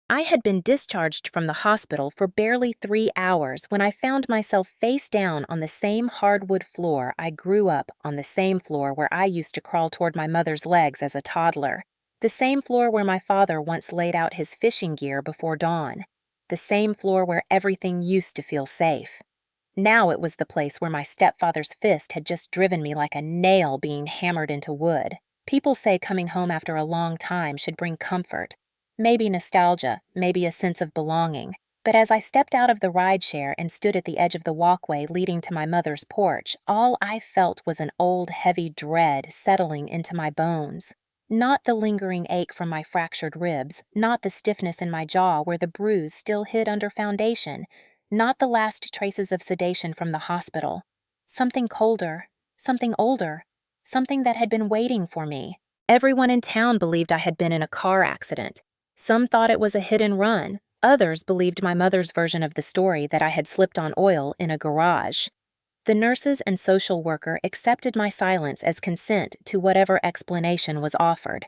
I had been discharged from the hospital for barely 3 hours when I found myself face down on the same hardwood floor I grew up on, the same floor where I used to crawl toward my mother's legs as a toddler, the same floor where my father once laid out his fishing gear before dawn, the same floor where everything used to feel safe. Now it was the place where my stepfather's fist had just driven me like a nail being hammered into wood. People say coming home after a long time should bring comfort. Maybe nostalgia, maybe a sense of belonging. But as I stepped out of the rideshare and stood at the edge of the walkway leading to my mother's porch, all I felt was an old, heavy dread settling into my bones. Not the lingering ache from my fractured ribs, not the stiffness in my jaw where the bruise still hid under foundation, not the last traces of sedation from the hospital. Something colder, something older, something that had been waiting for me. Everyone in town believed I had been in a car accident. Some thought it was a hit and run. Others believed my mother's version of the story, that I had slipped on oil in a garage. The nurses and social worker accepted my silence as consent to whatever explanation was offered.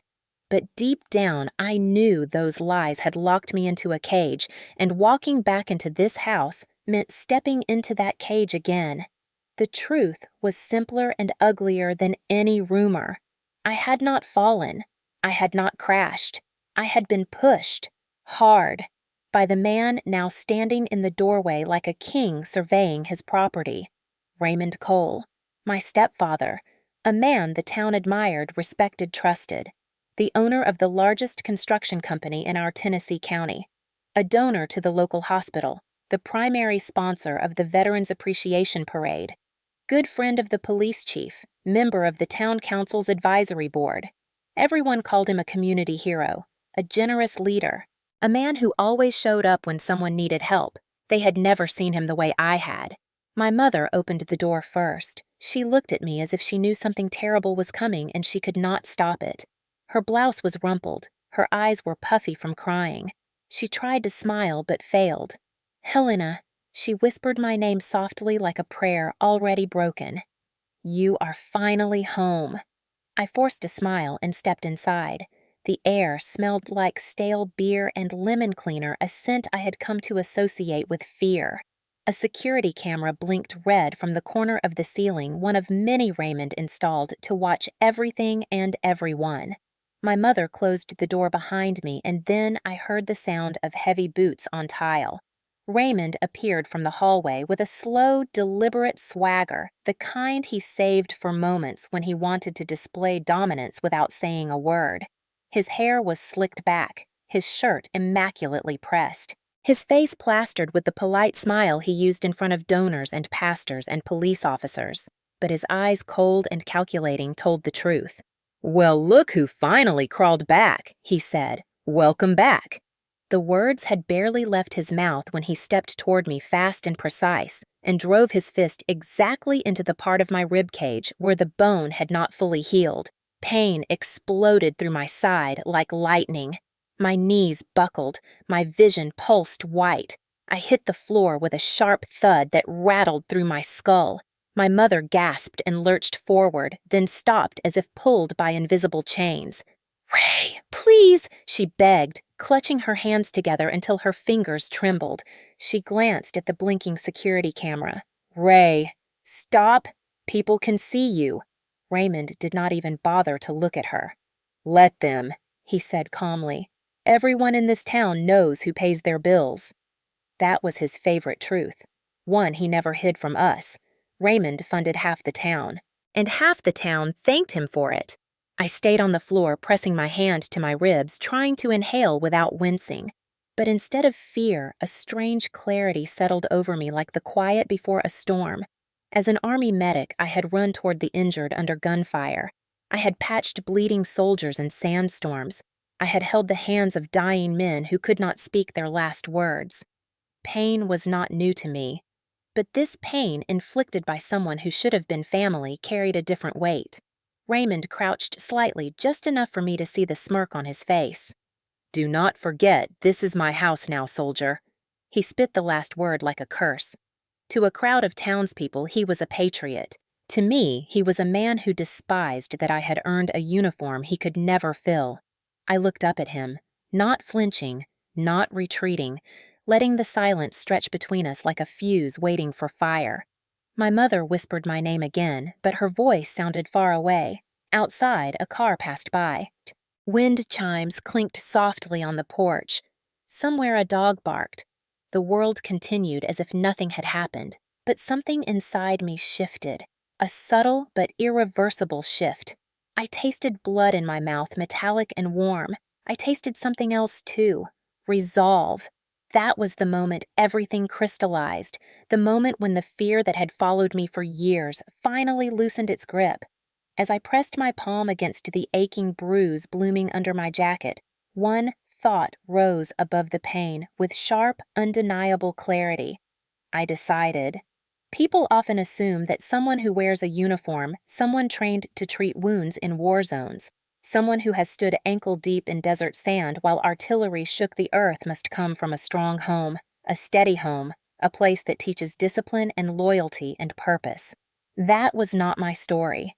But deep down, I knew those lies had locked me into a cage, and walking back into this house meant stepping into that cage again. The truth was simpler and uglier than any rumor. I had not fallen. I had not crashed. I had been pushed, hard, by the man now standing in the doorway like a king surveying his property. Raymond Cole, my stepfather, a man the town admired, respected, trusted, the owner of the largest construction company in our Tennessee county, a donor to the local hospital, the primary sponsor of the Veterans Appreciation Parade, good friend of the police chief, member of the town council's advisory board. Everyone called him a community hero, a generous leader, a man who always showed up when someone needed help. They had never seen him the way I had. My mother opened the door first. She looked at me as if she knew something terrible was coming and she could not stop it. Her blouse was rumpled. Her eyes were puffy from crying. She tried to smile but failed. "Helena," she whispered my name softly like a prayer already broken. "You are finally home." I forced a smile and stepped inside. The air smelled like stale beer and lemon cleaner, a scent I had come to associate with fear. A security camera blinked red from the corner of the ceiling, one of many Raymond installed to watch everything and everyone. My mother closed the door behind me, and then I heard the sound of heavy boots on tile. Raymond appeared from the hallway with a slow, deliberate swagger, the kind he saved for moments when he wanted to display dominance without saying a word. His hair was slicked back, his shirt immaculately pressed, his face plastered with the polite smile he used in front of donors and pastors and police officers. But his eyes, cold and calculating, told the truth. "Well, look who finally crawled back," he said. "Welcome back." The words had barely left his mouth when he stepped toward me fast and precise, and drove his fist exactly into the part of my rib cage where the bone had not fully healed. Pain exploded through my side like lightning. My knees buckled, my vision pulsed white. I hit the floor with a sharp thud that rattled through my skull. My mother gasped and lurched forward, then stopped as if pulled by invisible chains. "Ray, please," she begged, clutching her hands together until her fingers trembled. She glanced at the blinking security camera. "Ray, stop. People can see you." Raymond did not even bother to look at her. "Let them," he said calmly. "Everyone in this town knows who pays their bills." That was his favorite truth, one he never hid from us. Raymond funded half the town, and half the town thanked him for it. I stayed on the floor, pressing my hand to my ribs, trying to inhale without wincing. But instead of fear, a strange clarity settled over me like the quiet before a storm. As an army medic, I had run toward the injured under gunfire. I had patched bleeding soldiers in sandstorms. I had held the hands of dying men who could not speak their last words. Pain was not new to me, but this pain, inflicted by someone who should have been family, carried a different weight. Raymond crouched slightly, just enough for me to see the smirk on his face. "Do not forget, this is my house now, soldier." He spit the last word like a curse. To a crowd of townspeople, he was a patriot. To me, he was a man who despised that I had earned a uniform he could never fill. I looked up at him, not flinching, not retreating, letting the silence stretch between us like a fuse waiting for fire. My mother whispered my name again, but her voice sounded far away. Outside, a car passed by. Wind chimes clinked softly on the porch. Somewhere a dog barked. The world continued as if nothing had happened, but something inside me shifted. A subtle but irreversible shift. I tasted blood in my mouth, metallic and warm. I tasted something else too. Resolve. That was the moment everything crystallized, the moment when the fear that had followed me for years finally loosened its grip. As I pressed my palm against the aching bruise blooming under my jacket, one thought rose above the pain with sharp, undeniable clarity. I decided. People often assume that someone who wears a uniform, someone trained to treat wounds in war zones, someone who has stood ankle-deep in desert sand while artillery shook the earth must come from a strong home, a steady home, a place that teaches discipline and loyalty and purpose. That was not my story.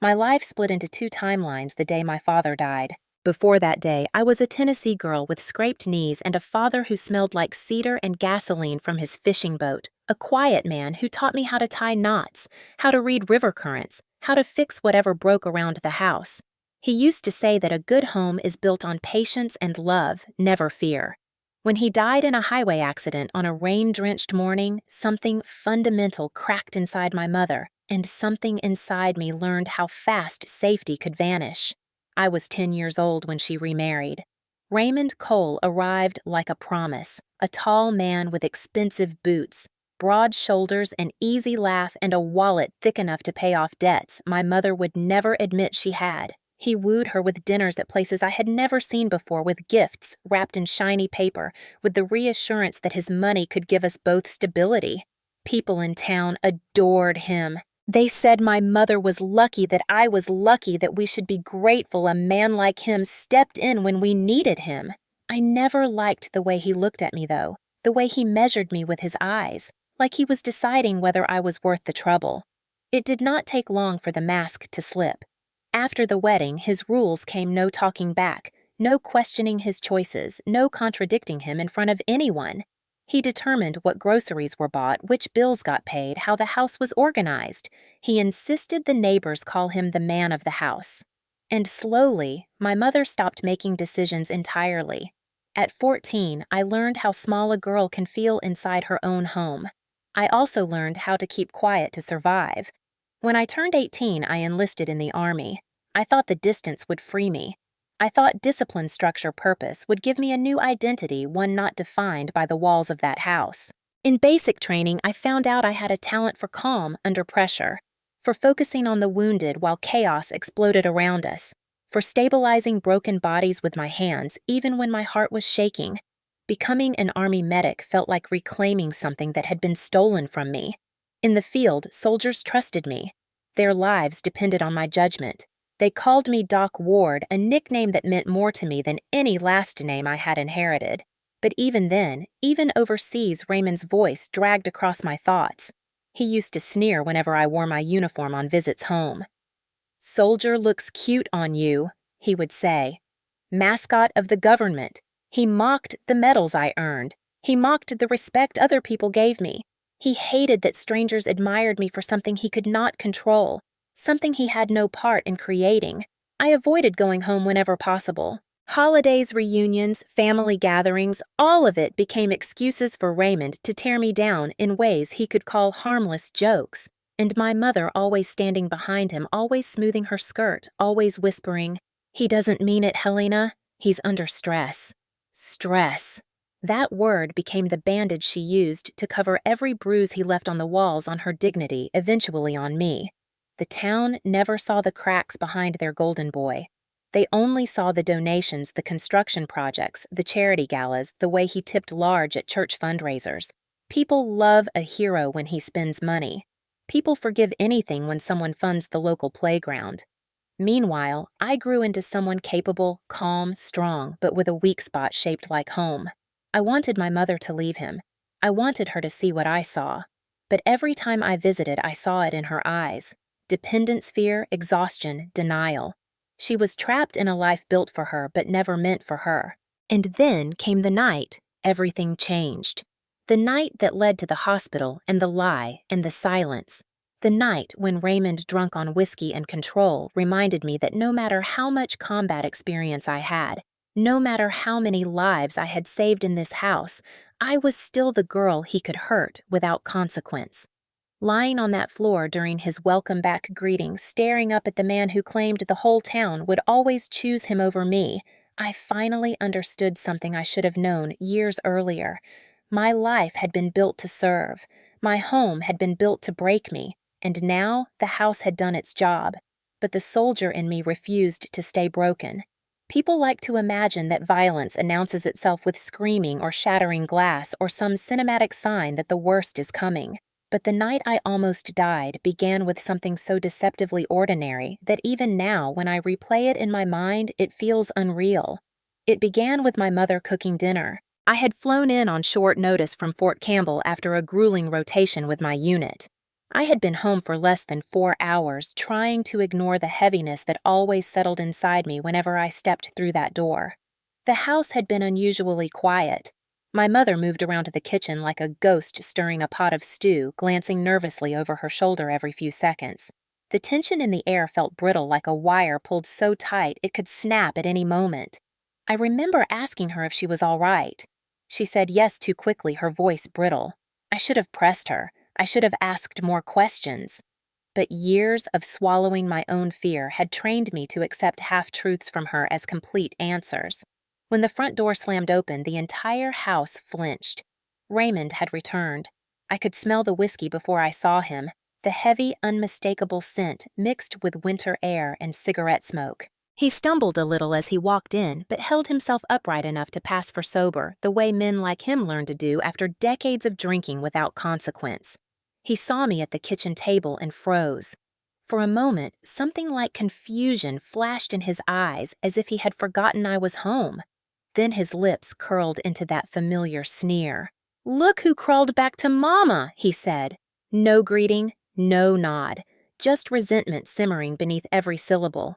My life split into two timelines the day my father died. Before that day, I was a Tennessee girl with scraped knees and a father who smelled like cedar and gasoline from his fishing boat, a quiet man who taught me how to tie knots, how to read river currents, how to fix whatever broke around the house. He used to say that a good home is built on patience and love, never fear. When he died in a highway accident on a rain-drenched morning, something fundamental cracked inside my mother, and something inside me learned how fast safety could vanish. I was 10 years old when she remarried. Raymond Cole arrived like a promise, a tall man with expensive boots, broad shoulders, an easy laugh, and a wallet thick enough to pay off debts my mother would never admit she had. He wooed her with dinners at places I had never seen before, with gifts wrapped in shiny paper, with the reassurance that his money could give us both stability. People in town adored him. They said my mother was lucky that I was lucky, that we should be grateful a man like him stepped in when we needed him. I never liked the way he looked at me, though, the way he measured me with his eyes, like he was deciding whether I was worth the trouble. It did not take long for the mask to slip. After the wedding, his rules came: no talking back, no questioning his choices, no contradicting him in front of anyone. He determined what groceries were bought, which bills got paid, how the house was organized. He insisted the neighbors call him the man of the house. And slowly, my mother stopped making decisions entirely. At 14, I learned how small a girl can feel inside her own home. I also learned how to keep quiet to survive. When I turned 18, I enlisted in the Army. I thought the distance would free me. I thought discipline, structure, purpose would give me a new identity, one not defined by the walls of that house. In basic training, I found out I had a talent for calm under pressure, for focusing on the wounded while chaos exploded around us, for stabilizing broken bodies with my hands even when my heart was shaking. Becoming an Army medic felt like reclaiming something that had been stolen from me. In the field, soldiers trusted me. Their lives depended on my judgment. They called me Doc Ward, a nickname that meant more to me than any last name I had inherited. But even then, even overseas, Raymond's voice dragged across my thoughts. He used to sneer whenever I wore my uniform on visits home. "Soldier looks cute on you," he would say. "Mascot of the government." He mocked the medals I earned. He mocked the respect other people gave me. He hated that strangers admired me for something he could not control, something he had no part in creating. I avoided going home whenever possible. Holidays, reunions, family gatherings, all of it became excuses for Raymond to tear me down in ways he could call harmless jokes. And my mother always standing behind him, always smoothing her skirt, always whispering, "He doesn't mean it, Helena. He's under stress." Stress. That word became the bandage she used to cover every bruise he left on the walls, on her dignity, eventually on me. The town never saw the cracks behind their golden boy. They only saw the donations, the construction projects, the charity galas, the way he tipped large at church fundraisers. People love a hero when he spends money. People forgive anything when someone funds the local playground. Meanwhile, I grew into someone capable, calm, strong, but with a weak spot shaped like home. I wanted my mother to leave him. I wanted her to see what I saw. But every time I visited, I saw it in her eyes. Dependence fear, exhaustion, denial. She was trapped in a life built for her, but never meant for her. And then came the night everything changed. The night that led to the hospital and the lie and the silence. The night when Raymond, drunk on whiskey and control, reminded me that no matter how much combat experience I had, no matter how many lives I had saved in this house, I was still the girl he could hurt without consequence. Lying on that floor during his welcome back greeting, staring up at the man who claimed the whole town would always choose him over me, I finally understood something I should have known years earlier. My life had been built to serve. My home had been built to break me, and now the house had done its job. But the soldier in me refused to stay broken. People like to imagine that violence announces itself with screaming or shattering glass or some cinematic sign that the worst is coming. But the night I almost died began with something so deceptively ordinary that even now, when I replay it in my mind, it feels unreal. It began with my mother cooking dinner. I had flown in on short notice from Fort Campbell after a grueling rotation with my unit. I had been home for less than 4 hours, trying to ignore the heaviness that always settled inside me whenever I stepped through that door. The house had been unusually quiet. My mother moved around to the kitchen like a ghost stirring a pot of stew, glancing nervously over her shoulder every few seconds. The tension in the air felt brittle, like a wire pulled so tight it could snap at any moment. I remember asking her if she was all right. She said yes too quickly, her voice brittle. I should have pressed her. I should have asked more questions. But years of swallowing my own fear had trained me to accept half-truths from her as complete answers. When the front door slammed open, the entire house flinched. Raymond had returned. I could smell the whiskey before I saw him, the heavy, unmistakable scent mixed with winter air and cigarette smoke. He stumbled a little as he walked in, but held himself upright enough to pass for sober, the way men like him learn to do after decades of drinking without consequence. He saw me at the kitchen table and froze. For a moment, something like confusion flashed in his eyes, as if he had forgotten I was home. Then his lips curled into that familiar sneer. "Look who crawled back to Mama," he said. No greeting, no nod, just resentment simmering beneath every syllable.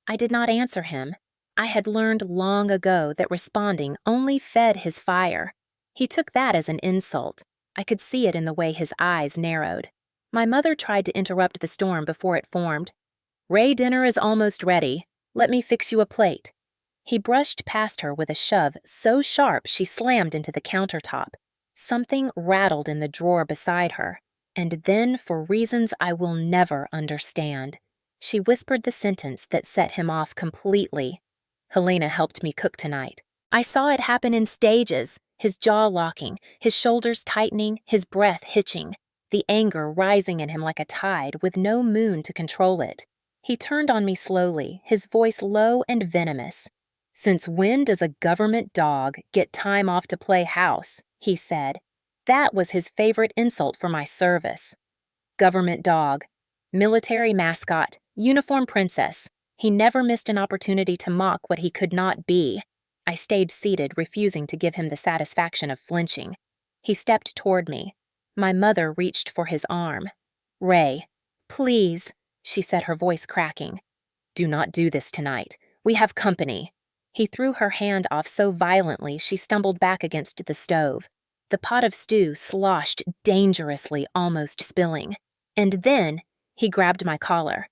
I did not answer him. I had learned long ago that responding only fed his fire. He took that as an insult. I could see it in the way his eyes narrowed. My mother tried to interrupt the storm before it formed. "Ray, dinner is almost ready. Let me fix you a plate." He brushed past her with a shove so sharp she slammed into the countertop. Something rattled in the drawer beside her. And then, for reasons I will never understand, she whispered the sentence that set him off completely. "Helena helped me cook tonight." I saw it happen in stages, his jaw locking, his shoulders tightening, his breath hitching, the anger rising in him like a tide with no moon to control it. He turned on me slowly, his voice low and venomous. "Since when does a government dog get time off to play house?" he said. That was his favorite insult for my service. Government dog. Military mascot. Uniform princess. He never missed an opportunity to mock what he could not be. I stayed seated, refusing to give him the satisfaction of flinching. He stepped toward me. My mother reached for his arm. "Ray, please," she said, her voice cracking. "Do not do this tonight. We have company." He threw her hand off so violently she stumbled back against the stove. The pot of stew sloshed dangerously, almost spilling. And then he grabbed my collar.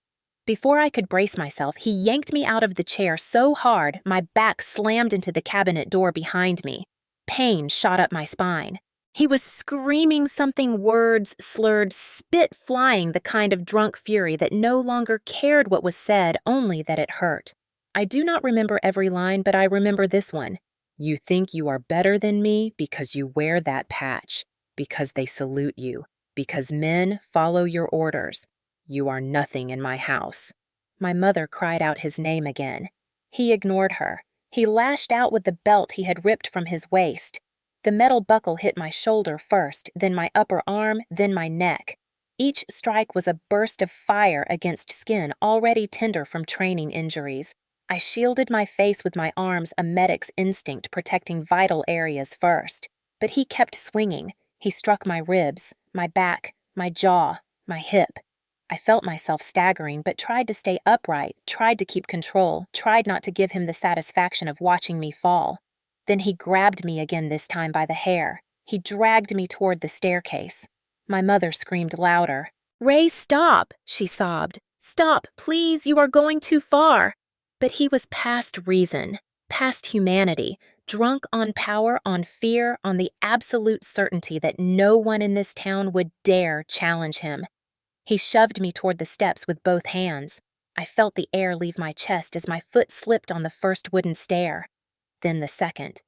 Before I could brace myself, he yanked me out of the chair so hard my back slammed into the cabinet door behind me. Pain shot up my spine. He was screaming something, words slurred, spit flying, the kind of drunk fury that no longer cared what was said, only that it hurt. I do not remember every line, but I remember this one. "You think you are better than me because you wear that patch, because they salute you, because men follow your orders. You are nothing in my house." My mother cried out his name again. He ignored her. He lashed out with the belt he had ripped from his waist. The metal buckle hit my shoulder first, then my upper arm, then my neck. Each strike was a burst of fire against skin already tender from training injuries. I shielded my face with my arms, a medic's instinct protecting vital areas first. But he kept swinging. He struck my ribs, my back, my jaw, my hip. I felt myself staggering, but tried to stay upright, tried to keep control, tried not to give him the satisfaction of watching me fall. Then he grabbed me again, this time by the hair. He dragged me toward the staircase. My mother screamed louder. "Ray, stop!" she sobbed. "Stop, please, you are going too far." But he was past reason, past humanity, drunk on power, on fear, on the absolute certainty that no one in this town would dare challenge him. He shoved me toward the steps with both hands. I felt the air leave my chest as my foot slipped on the first wooden stair. Then the second.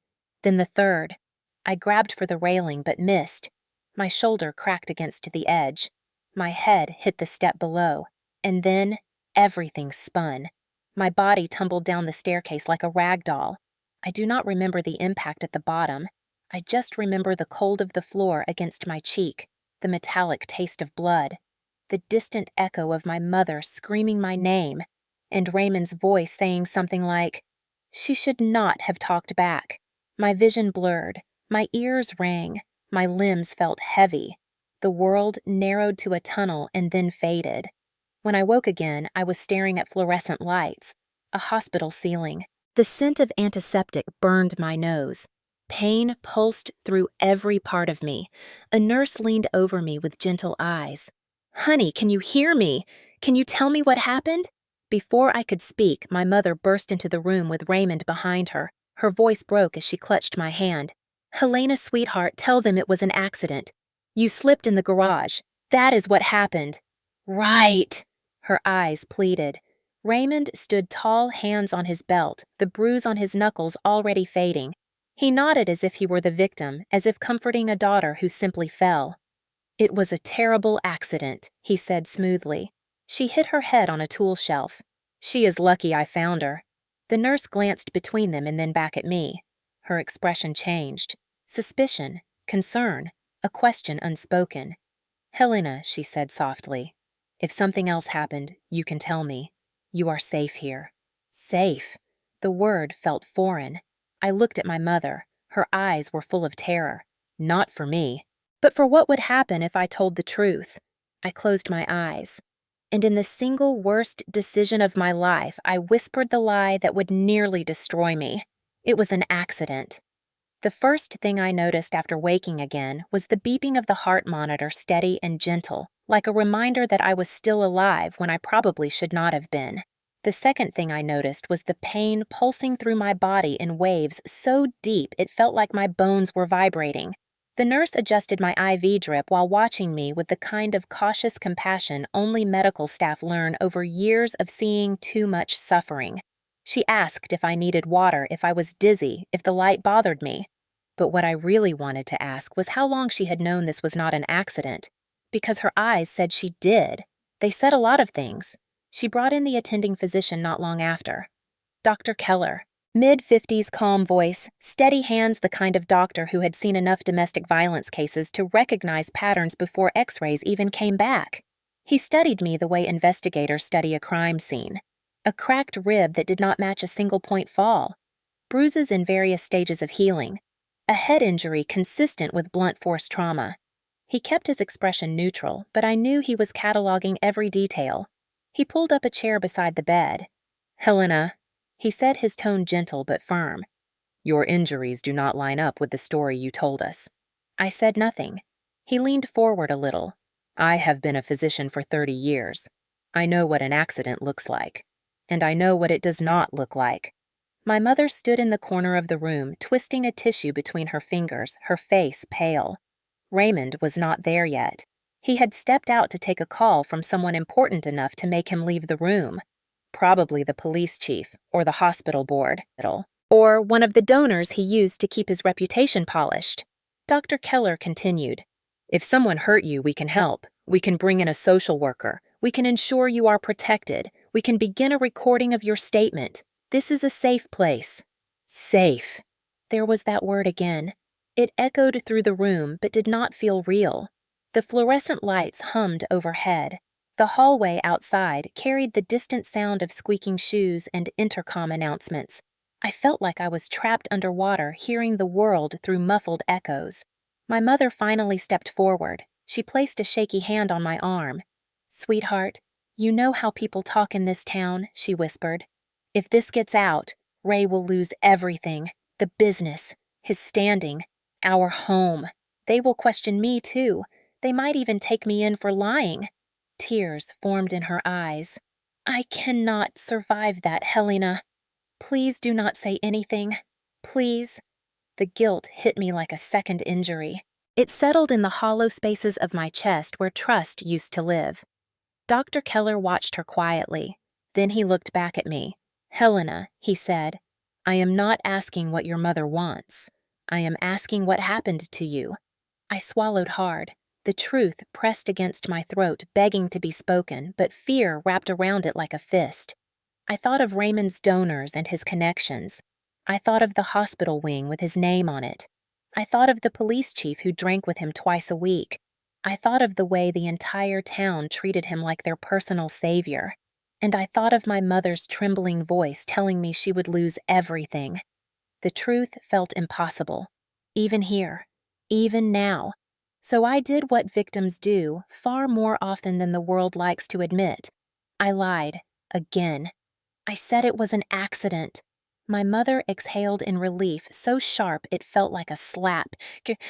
Then the third. I grabbed for the railing but missed. My shoulder cracked against the edge. My head hit the step below. And then everything spun. My body tumbled down the staircase like a rag doll. I do not remember the impact at the bottom. I just remember the cold of the floor against my cheek, the metallic taste of blood, the distant echo of my mother screaming my name, and Raymond's voice saying something like, "She should not have talked back." My vision blurred, my ears rang, my limbs felt heavy. The world narrowed to a tunnel and then faded. When I woke again, I was staring at fluorescent lights, a hospital ceiling. The scent of antiseptic burned my nose. Pain pulsed through every part of me. A nurse leaned over me with gentle eyes. "Honey, can you hear me? Can you tell me what happened?" Before I could speak, my mother burst into the room with Raymond behind her. Her voice broke as she clutched my hand. "Helena, sweetheart, tell them it was an accident. You slipped in the garage. That is what happened." "Right," her eyes pleaded. Raymond stood tall, hands on his belt, the bruise on his knuckles already fading. He nodded as if he were the victim, as if comforting a daughter who simply fell. "It was a terrible accident," he said smoothly. "She hit her head on a tool shelf. She is lucky I found her." The nurse glanced between them and then back at me. Her expression changed. Suspicion, concern, a question unspoken. "Helena," she said softly, "if something else happened, you can tell me. You are safe here." Safe. The word felt foreign. I looked at my mother. Her eyes were full of terror. Not for me, but for what would happen if I told the truth. I closed my eyes. And in the single worst decision of my life, I whispered the lie that would nearly destroy me. It was an accident. The first thing I noticed after waking again was the beeping of the heart monitor, steady and gentle, like a reminder that I was still alive when I probably should not have been. The second thing I noticed was the pain pulsing through my body in waves so deep it felt like my bones were vibrating. The nurse adjusted my IV drip while watching me with the kind of cautious compassion only medical staff learn over years of seeing too much suffering. She asked if I needed water, if I was dizzy, if the light bothered me. But what I really wanted to ask was how long she had known this was not an accident, because her eyes said she did. They said a lot of things. She brought in the attending physician not long after. Dr. Keller. Mid-50s calm voice, steady hands, the kind of doctor who had seen enough domestic violence cases to recognize patterns before x-rays even came back. He studied me the way investigators study a crime scene. A cracked rib that did not match a single-point fall. Bruises in various stages of healing. A head injury consistent with blunt force trauma. He kept his expression neutral, but I knew he was cataloging every detail. He pulled up a chair beside the bed. "Helena," he said, his tone gentle but firm, "your injuries do not line up with the story you told us." I said nothing. He leaned forward a little. "I have been a physician for 30 years. I know what an accident looks like. And I know what it does not look like." My mother stood in the corner of the room, twisting a tissue between her fingers, her face pale. Raymond was not there yet. He had stepped out to take a call from someone important enough to make him leave the room. Probably the police chief, or the hospital board, or one of the donors he used to keep his reputation polished. Dr. Keller continued, "If someone hurt you, we can help. We can bring in a social worker. We can ensure you are protected. We can begin a recording of your statement. This is a safe place." Safe. There was that word again. It echoed through the room but did not feel real. The fluorescent lights hummed overhead. The hallway outside carried the distant sound of squeaking shoes and intercom announcements. I felt like I was trapped underwater, hearing the world through muffled echoes. My mother finally stepped forward. She placed a shaky hand on my arm. "Sweetheart, you know how people talk in this town," she whispered. "If this gets out, Ray will lose everything. The business, his standing, our home. They will question me, too. They might even take me in for lying. Tears formed in her eyes. I cannot survive that, Helena. Please do not say anything. Please. The guilt hit me like a second injury. It settled in the hollow spaces of my chest where trust used to live. Dr. Keller watched her quietly. Then he looked back at me. Helena, he said, I am not asking what your mother wants. I am asking what happened to you. I swallowed hard. The truth pressed against my throat, begging to be spoken, but fear wrapped around it like a fist. I thought of Raymond's donors and his connections. I thought of the hospital wing with his name on it. I thought of the police chief who drank with him twice a week. I thought of the way the entire town treated him like their personal savior. And I thought of my mother's trembling voice telling me she would lose everything. The truth felt impossible. Even here. Even now. So I did what victims do far more often than the world likes to admit. I lied. Again. I said it was an accident. My mother exhaled in relief so sharp it felt like a slap.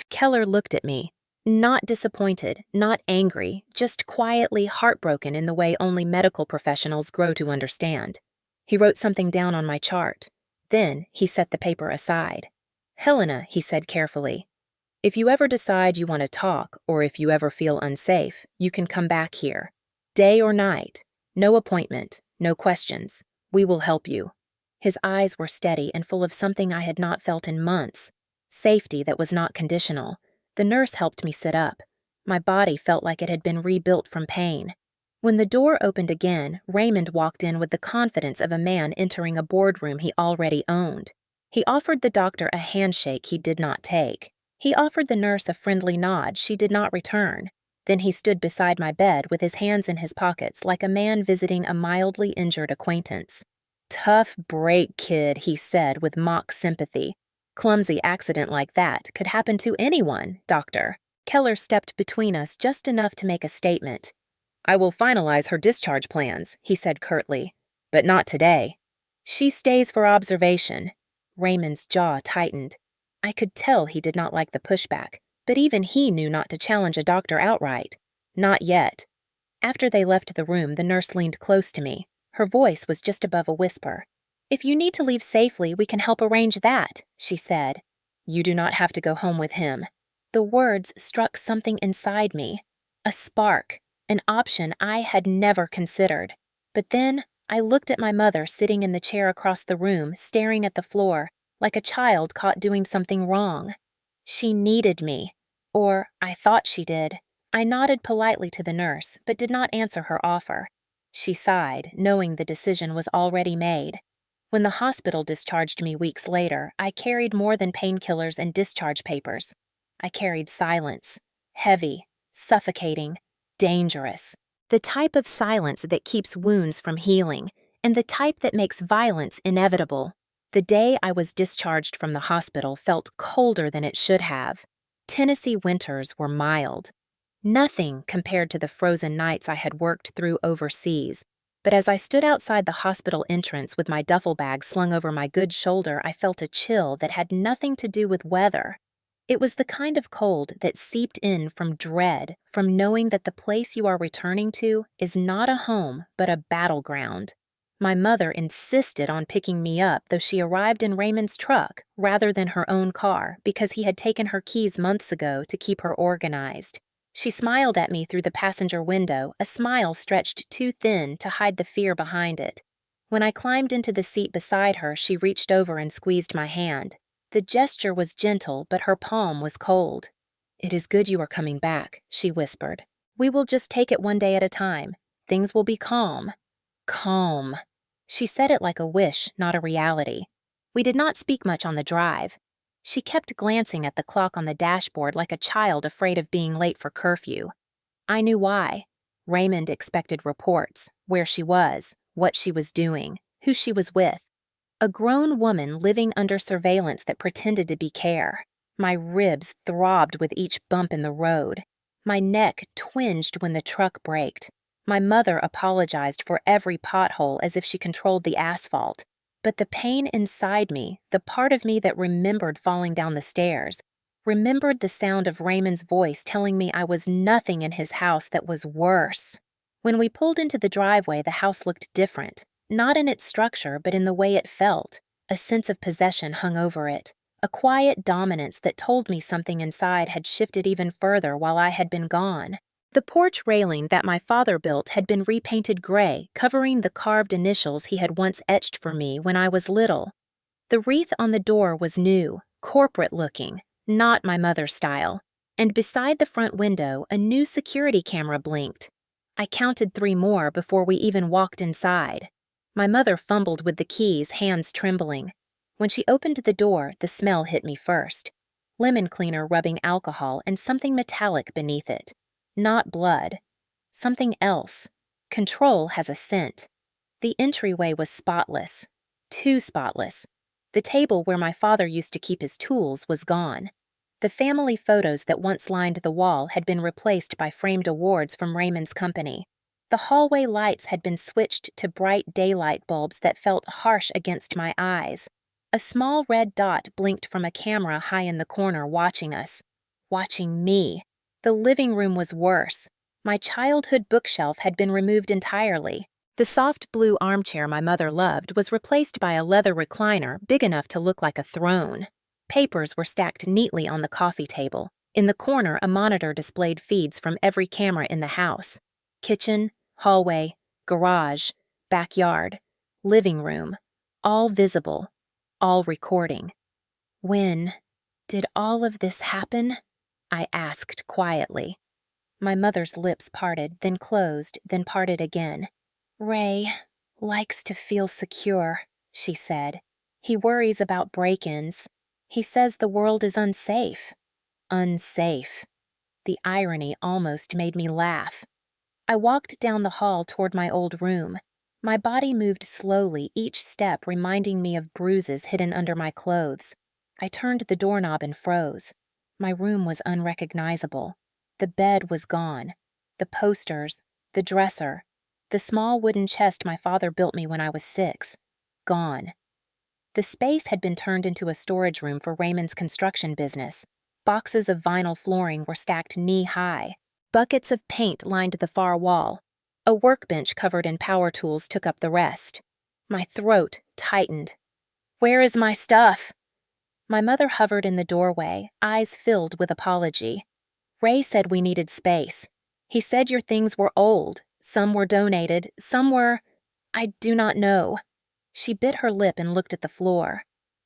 Keller looked at me. Not disappointed, not angry, just quietly heartbroken in the way only medical professionals grow to understand. He wrote something down on my chart. Then he set the paper aside. Helena, he said carefully, if you ever decide you want to talk or if you ever feel unsafe, you can come back here. Day or night. No appointment, no questions. We will help you. His eyes were steady and full of something I had not felt in months. Safety that was not conditional. The nurse helped me sit up. My body felt like it had been rebuilt from pain. When the door opened again, Raymond walked in with the confidence of a man entering a boardroom he already owned. He offered the doctor a handshake he did not take. He offered the nurse a friendly nod she did not return. Then he stood beside my bed with his hands in his pockets like a man visiting a mildly injured acquaintance. Tough break, kid, he said with mock sympathy. Clumsy accident like that could happen to anyone, doctor. Keller stepped between us just enough to make a statement. I will finalize her discharge plans, he said curtly. But not today. She stays for observation. Raymond's jaw tightened. I could tell he did not like the pushback, but even he knew not to challenge a doctor outright. Not yet. After they left the room, the nurse leaned close to me. Her voice was just above a whisper. If you need to leave safely, we can help arrange that, she said. You do not have to go home with him. The words struck something inside me. A spark, an option I had never considered. But then I looked at my mother sitting in the chair across the room, staring at the floor, like a child caught doing something wrong. She needed me. Or I thought she did. I nodded politely to the nurse, but did not answer her offer. She sighed, knowing the decision was already made. When the hospital discharged me weeks later, I carried more than painkillers and discharge papers. I carried silence. Heavy, suffocating, dangerous. The type of silence that keeps wounds from healing, and the type that makes violence inevitable. The day I was discharged from the hospital felt colder than it should have. Tennessee winters were mild. Nothing compared to the frozen nights I had worked through overseas. But as I stood outside the hospital entrance with my duffel bag slung over my good shoulder, I felt a chill that had nothing to do with weather. It was the kind of cold that seeped in from dread, from knowing that the place you are returning to is not a home, but a battleground. My mother insisted on picking me up, though she arrived in Raymond's truck rather than her own car because he had taken her keys months ago to keep her organized. She smiled at me through the passenger window, a smile stretched too thin to hide the fear behind it. When I climbed into the seat beside her, she reached over and squeezed my hand. The gesture was gentle, but her palm was cold. "It is good you are coming back," she whispered. "We will just take it one day at a time. Things will be calm." Calm. She said it like a wish, not a reality. We did not speak much on the drive. She kept glancing at the clock on the dashboard like a child afraid of being late for curfew. I knew why. Raymond expected reports, where she was, what she was doing, who she was with. A grown woman living under surveillance that pretended to be care. My ribs throbbed with each bump in the road. My neck twinged when the truck braked. My mother apologized for every pothole as if she controlled the asphalt. But the pain inside me, the part of me that remembered falling down the stairs, remembered the sound of Raymond's voice telling me I was nothing in his house that was worse. When we pulled into the driveway, the house looked different, not in its structure, but in the way it felt. A sense of possession hung over it, a quiet dominance that told me something inside had shifted even further while I had been gone. The porch railing that my father built had been repainted gray, covering the carved initials he had once etched for me when I was little. The wreath on the door was new, corporate-looking, not my mother's style, and beside the front window, a new security camera blinked. I counted 3 more before we even walked inside. My mother fumbled with the keys, hands trembling. When she opened the door, the smell hit me first. Lemon cleaner rubbing alcohol and something metallic beneath it. Not blood. Something else. Control has a scent. The entryway was spotless. Too spotless. The table where my father used to keep his tools was gone. The family photos that once lined the wall had been replaced by framed awards from Raymond's company. The hallway lights had been switched to bright daylight bulbs that felt harsh against my eyes. A small red dot blinked from a camera high in the corner watching us. Watching me. The living room was worse. My childhood bookshelf had been removed entirely. The soft blue armchair my mother loved was replaced by a leather recliner big enough to look like a throne. Papers were stacked neatly on the coffee table. In the corner, a monitor displayed feeds from every camera in the house. Kitchen, hallway, garage, backyard, living room, all visible, all recording. When did all of this happen? I asked quietly. My mother's lips parted, then closed, then parted again. Ray likes to feel secure, she said. He worries about break-ins. He says the world is unsafe. Unsafe. The irony almost made me laugh. I walked down the hall toward my old room. My body moved slowly, each step reminding me of bruises hidden under my clothes. I turned the doorknob and froze. My room was unrecognizable. The bed was gone. The posters, the dresser, the small wooden chest my father built me when I was 6. Gone. The space had been turned into a storage room for Raymond's construction business. Boxes of vinyl flooring were stacked knee-high. Buckets of paint lined the far wall. A workbench covered in power tools took up the rest. My throat tightened. Where is my stuff? My mother hovered in the doorway, eyes filled with apology. Ray said we needed space. He said your things were old. Some were donated, some were... I do not know. She bit her lip and looked at the floor.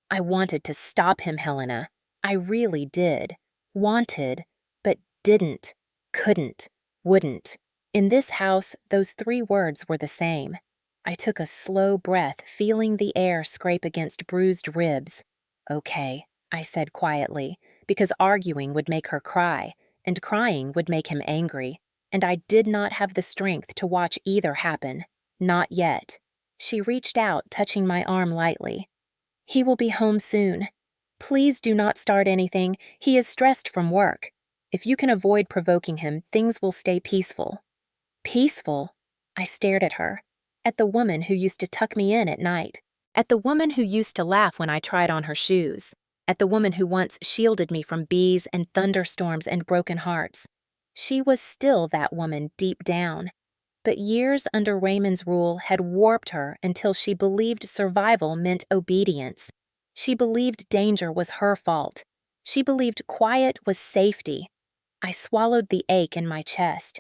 I wanted to stop him, Helena. I really did. Wanted, but didn't, couldn't, wouldn't. In this house, those 3 words were the same. I took a slow breath, feeling the air scrape against bruised ribs. Okay, I said quietly, because arguing would make her cry, and crying would make him angry, and I did not have the strength to watch either happen. Not yet. She reached out, touching my arm lightly. He will be home soon. Please do not start anything. He is stressed from work. If you can avoid provoking him, things will stay peaceful. Peaceful? I stared at her. At the woman who used to tuck me in at night. At the woman who used to laugh when I tried on her shoes. At the woman who once shielded me from bees and thunderstorms and broken hearts. She was still that woman deep down. But years under Raymond's rule had warped her until she believed survival meant obedience. She believed danger was her fault. She believed quiet was safety. I swallowed the ache in my chest.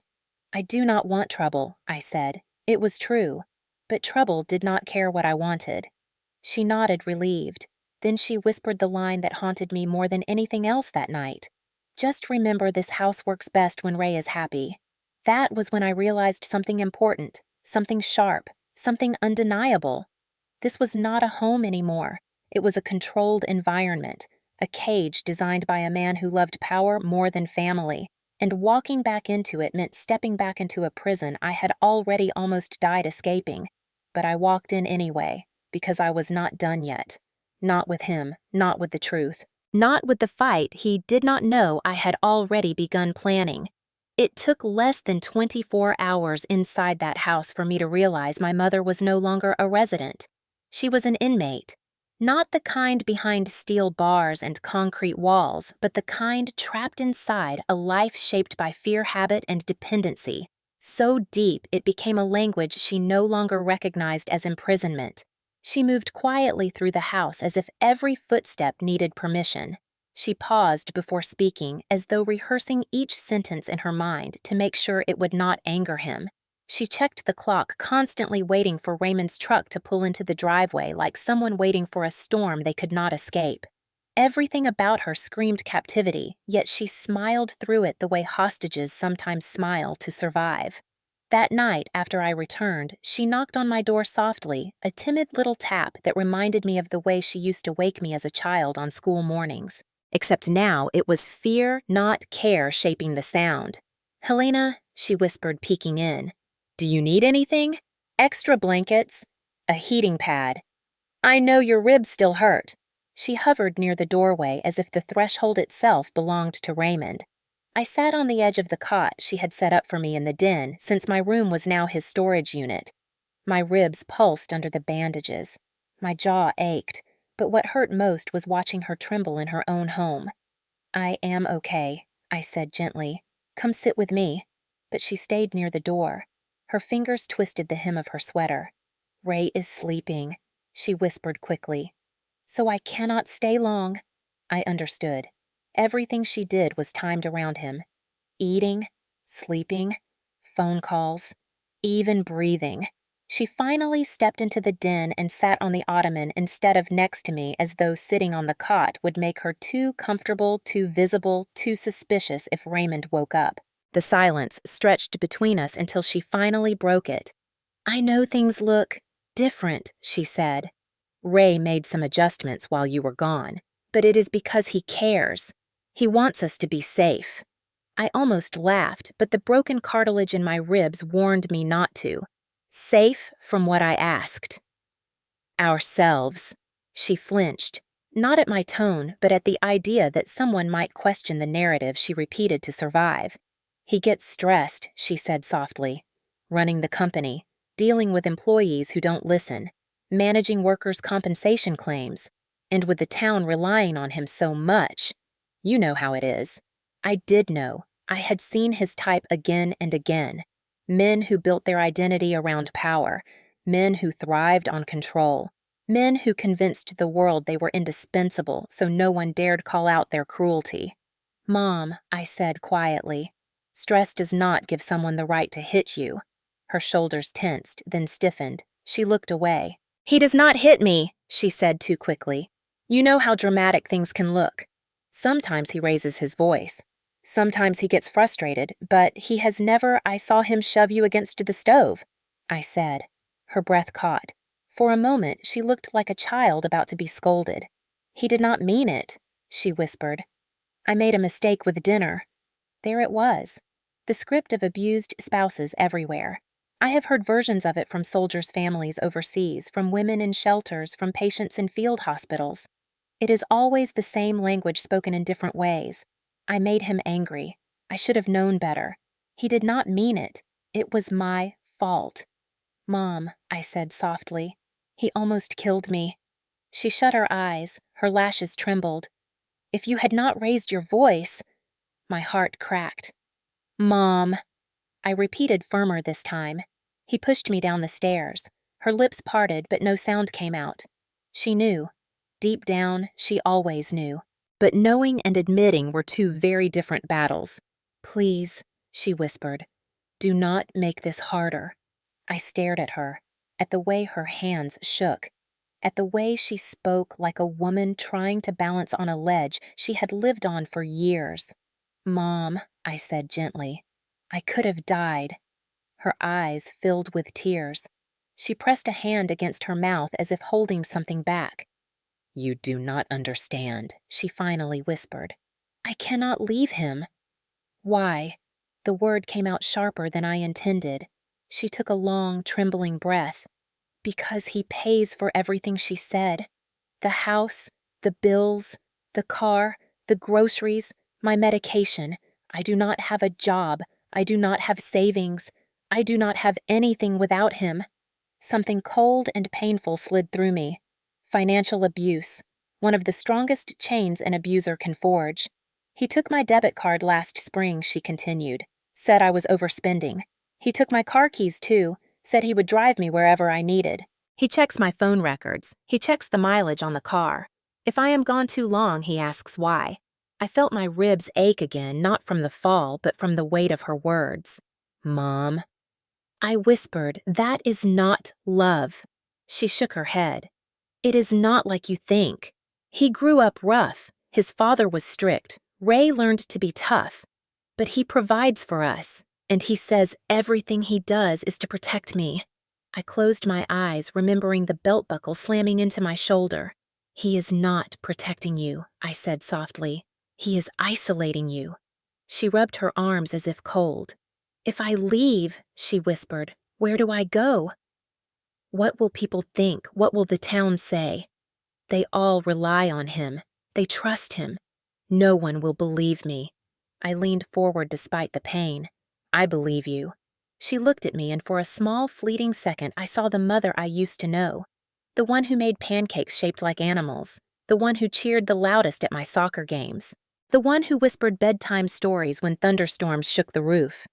I do not want trouble, I said. It was true. But trouble did not care what I wanted. She nodded, relieved. Then she whispered the line that haunted me more than anything else that night. Just remember, this house works best when Ray is happy. That was when I realized something important, something sharp, something undeniable. This was not a home anymore. It was a controlled environment, a cage designed by a man who loved power more than family, and walking back into it meant stepping back into a prison I had already almost died escaping. But I walked in anyway, because I was not done yet. Not with him, not with the truth, not with the fight he did not know I had already begun planning. It took less than 24 hours inside that house for me to realize my mother was no longer a resident. She was an inmate. Not the kind behind steel bars and concrete walls, but the kind trapped inside a life shaped by fear, habit, and dependency, so deep it became a language she no longer recognized as imprisonment. She moved quietly through the house as if every footstep needed permission. She paused before speaking, as though rehearsing each sentence in her mind to make sure it would not anger him. She checked the clock, constantly waiting for Raymond's truck to pull into the driveway like someone waiting for a storm they could not escape. Everything about her screamed captivity, yet she smiled through it the way hostages sometimes smile to survive. That night, after I returned, she knocked on my door softly, a timid little tap that reminded me of the way she used to wake me as a child on school mornings. Except now it was fear, not care, shaping the sound. "Helena," she whispered, peeking in. "Do you need anything? Extra blankets? A heating pad? I know your ribs still hurt." She hovered near the doorway as if the threshold itself belonged to Raymond. I sat on the edge of the cot she had set up for me in the den, since my room was now his storage unit. My ribs pulsed under the bandages. My jaw ached, but what hurt most was watching her tremble in her own home. "I am okay," I said gently. "Come sit with me." But she stayed near the door. Her fingers twisted the hem of her sweater. "Ray is sleeping," she whispered quickly. "So I cannot stay long." I understood. Everything she did was timed around him. Eating, sleeping, phone calls, even breathing. She finally stepped into the den and sat on the ottoman instead of next to me, as though sitting on the cot would make her too comfortable, too visible, too suspicious if Raymond woke up. The silence stretched between us until she finally broke it. "I know things look different," she said. "Ray made some adjustments while you were gone, but it is because he cares. He wants us to be safe." I almost laughed, but the broken cartilage in my ribs warned me not to. Safe from what I asked. "Ourselves." She flinched, not at my tone, but at the idea that someone might question the narrative she repeated to survive. "He gets stressed," she said softly. "Running the company, dealing with employees who don't listen, managing workers' compensation claims, and with the town relying on him so much. You know how it is." I did know. I had seen his type again and again. Men who built their identity around power. Men who thrived on control. Men who convinced the world they were indispensable so no one dared call out their cruelty. "Mom," I said quietly, "stress does not give someone the right to hit you." Her shoulders tensed, then stiffened. She looked away. "He does not hit me," she said too quickly. "You know how dramatic things can look. Sometimes he raises his voice. Sometimes he gets frustrated, but he has never. I saw him shove you against the stove," I said. Her breath caught. For a moment, she looked like a child about to be scolded. "He did not mean it," she whispered. "I made a mistake with dinner." There it was. The script of abused spouses everywhere. I have heard versions of it from soldiers' families overseas, from women in shelters, from patients in field hospitals. It is always the same language spoken in different ways. I made him angry. I should have known better. He did not mean it. It was my fault. "Mom," I said softly, "he almost killed me." She shut her eyes. Her lashes trembled. "If you had not raised your voice—" My heart cracked. "Mom," I repeated firmer this time. He pushed me down the stairs. Her lips parted, but no sound came out. She knew. Deep down, she always knew. But knowing and admitting were two very different battles. "Please," she whispered, "do not make this harder." I stared at her, at the way her hands shook, at the way she spoke like a woman trying to balance on a ledge she had lived on for years. "Mom," I said gently, "I could have died." Her eyes filled with tears. She pressed a hand against her mouth as if holding something back. "You do not understand," she finally whispered. "I cannot leave him." "Why?" The word came out sharper than I intended. She took a long, trembling breath. "Because he pays for everything," she said. "The house, the bills, the car, the groceries, my medication. I do not have a job. I do not have savings. I do not have anything without him." Something cold and painful slid through me. Financial abuse, one of the strongest chains an abuser can forge. He took my debit card last spring, she continued, said I was overspending. He took my car keys too, said he would drive me wherever I needed. He checks my phone records. He checks the mileage on the car. If I am gone too long, he asks why. I felt my ribs ache again, not from the fall, but from the weight of her words. Mom. I whispered, that is not love. She shook her head. It is not like you think. He grew up rough. His father was strict. Ray learned to be tough. But he provides for us, and he says everything he does is to protect me. I closed my eyes, remembering the belt buckle slamming into my shoulder. He is not protecting you, I said softly. He is isolating you. She rubbed her arms as if cold. If I leave, she whispered, where do I go? What will people think? What will the town say? They all rely on him. They trust him. No one will believe me. I leaned forward despite the pain. I believe you. She looked at me, and for a small, fleeting second, I saw the mother I used to know. The one who made pancakes shaped like animals. The one who cheered the loudest at my soccer games. The one who whispered bedtime stories when thunderstorms shook the roof.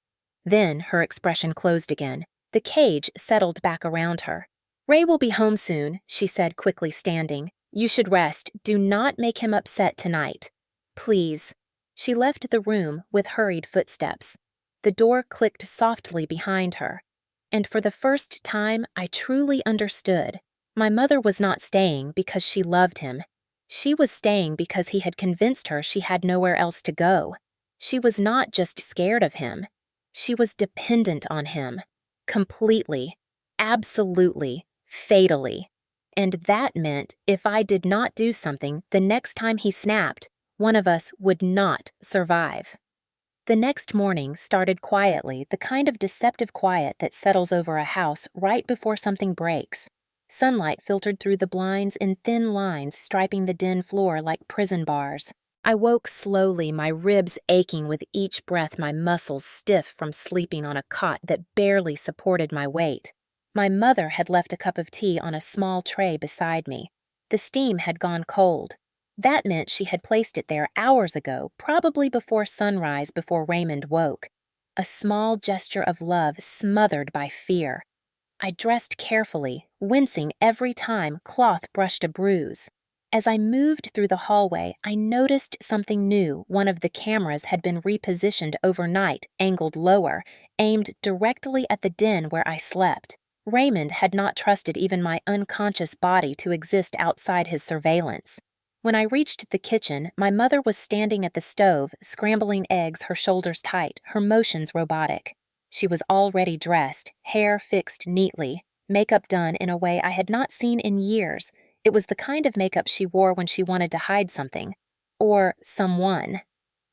Then her expression closed again. The cage settled back around her. Ray will be home soon, she said, quickly standing. You should rest. Do not make him upset tonight. Please. She left the room with hurried footsteps. The door clicked softly behind her. And for the first time, I truly understood. My mother was not staying because she loved him. She was staying because he had convinced her she had nowhere else to go. She was not just scared of him. She was dependent on him. Completely. Absolutely. Fatally. And that meant if I did not do something the next time he snapped, one of us would not survive. The next morning started quietly, the kind of deceptive quiet that settles over a house right before something breaks. Sunlight filtered through the blinds in thin lines, striping the den floor like prison bars. I woke slowly, my ribs aching with each breath, my muscles stiff from sleeping on a cot that barely supported my weight. My mother had left a cup of tea on a small tray beside me. The steam had gone cold. That meant she had placed it there hours ago, probably before sunrise, before Raymond woke. A small gesture of love smothered by fear. I dressed carefully, wincing every time cloth brushed a bruise. As I moved through the hallway, I noticed something new. One of the cameras had been repositioned overnight, angled lower, aimed directly at the den where I slept. Raymond had not trusted even my unconscious body to exist outside his surveillance. When I reached the kitchen, my mother was standing at the stove, scrambling eggs, her shoulders tight, her motions robotic. She was already dressed, hair fixed neatly, makeup done in a way I had not seen in years. It was the kind of makeup she wore when she wanted to hide something. Or someone.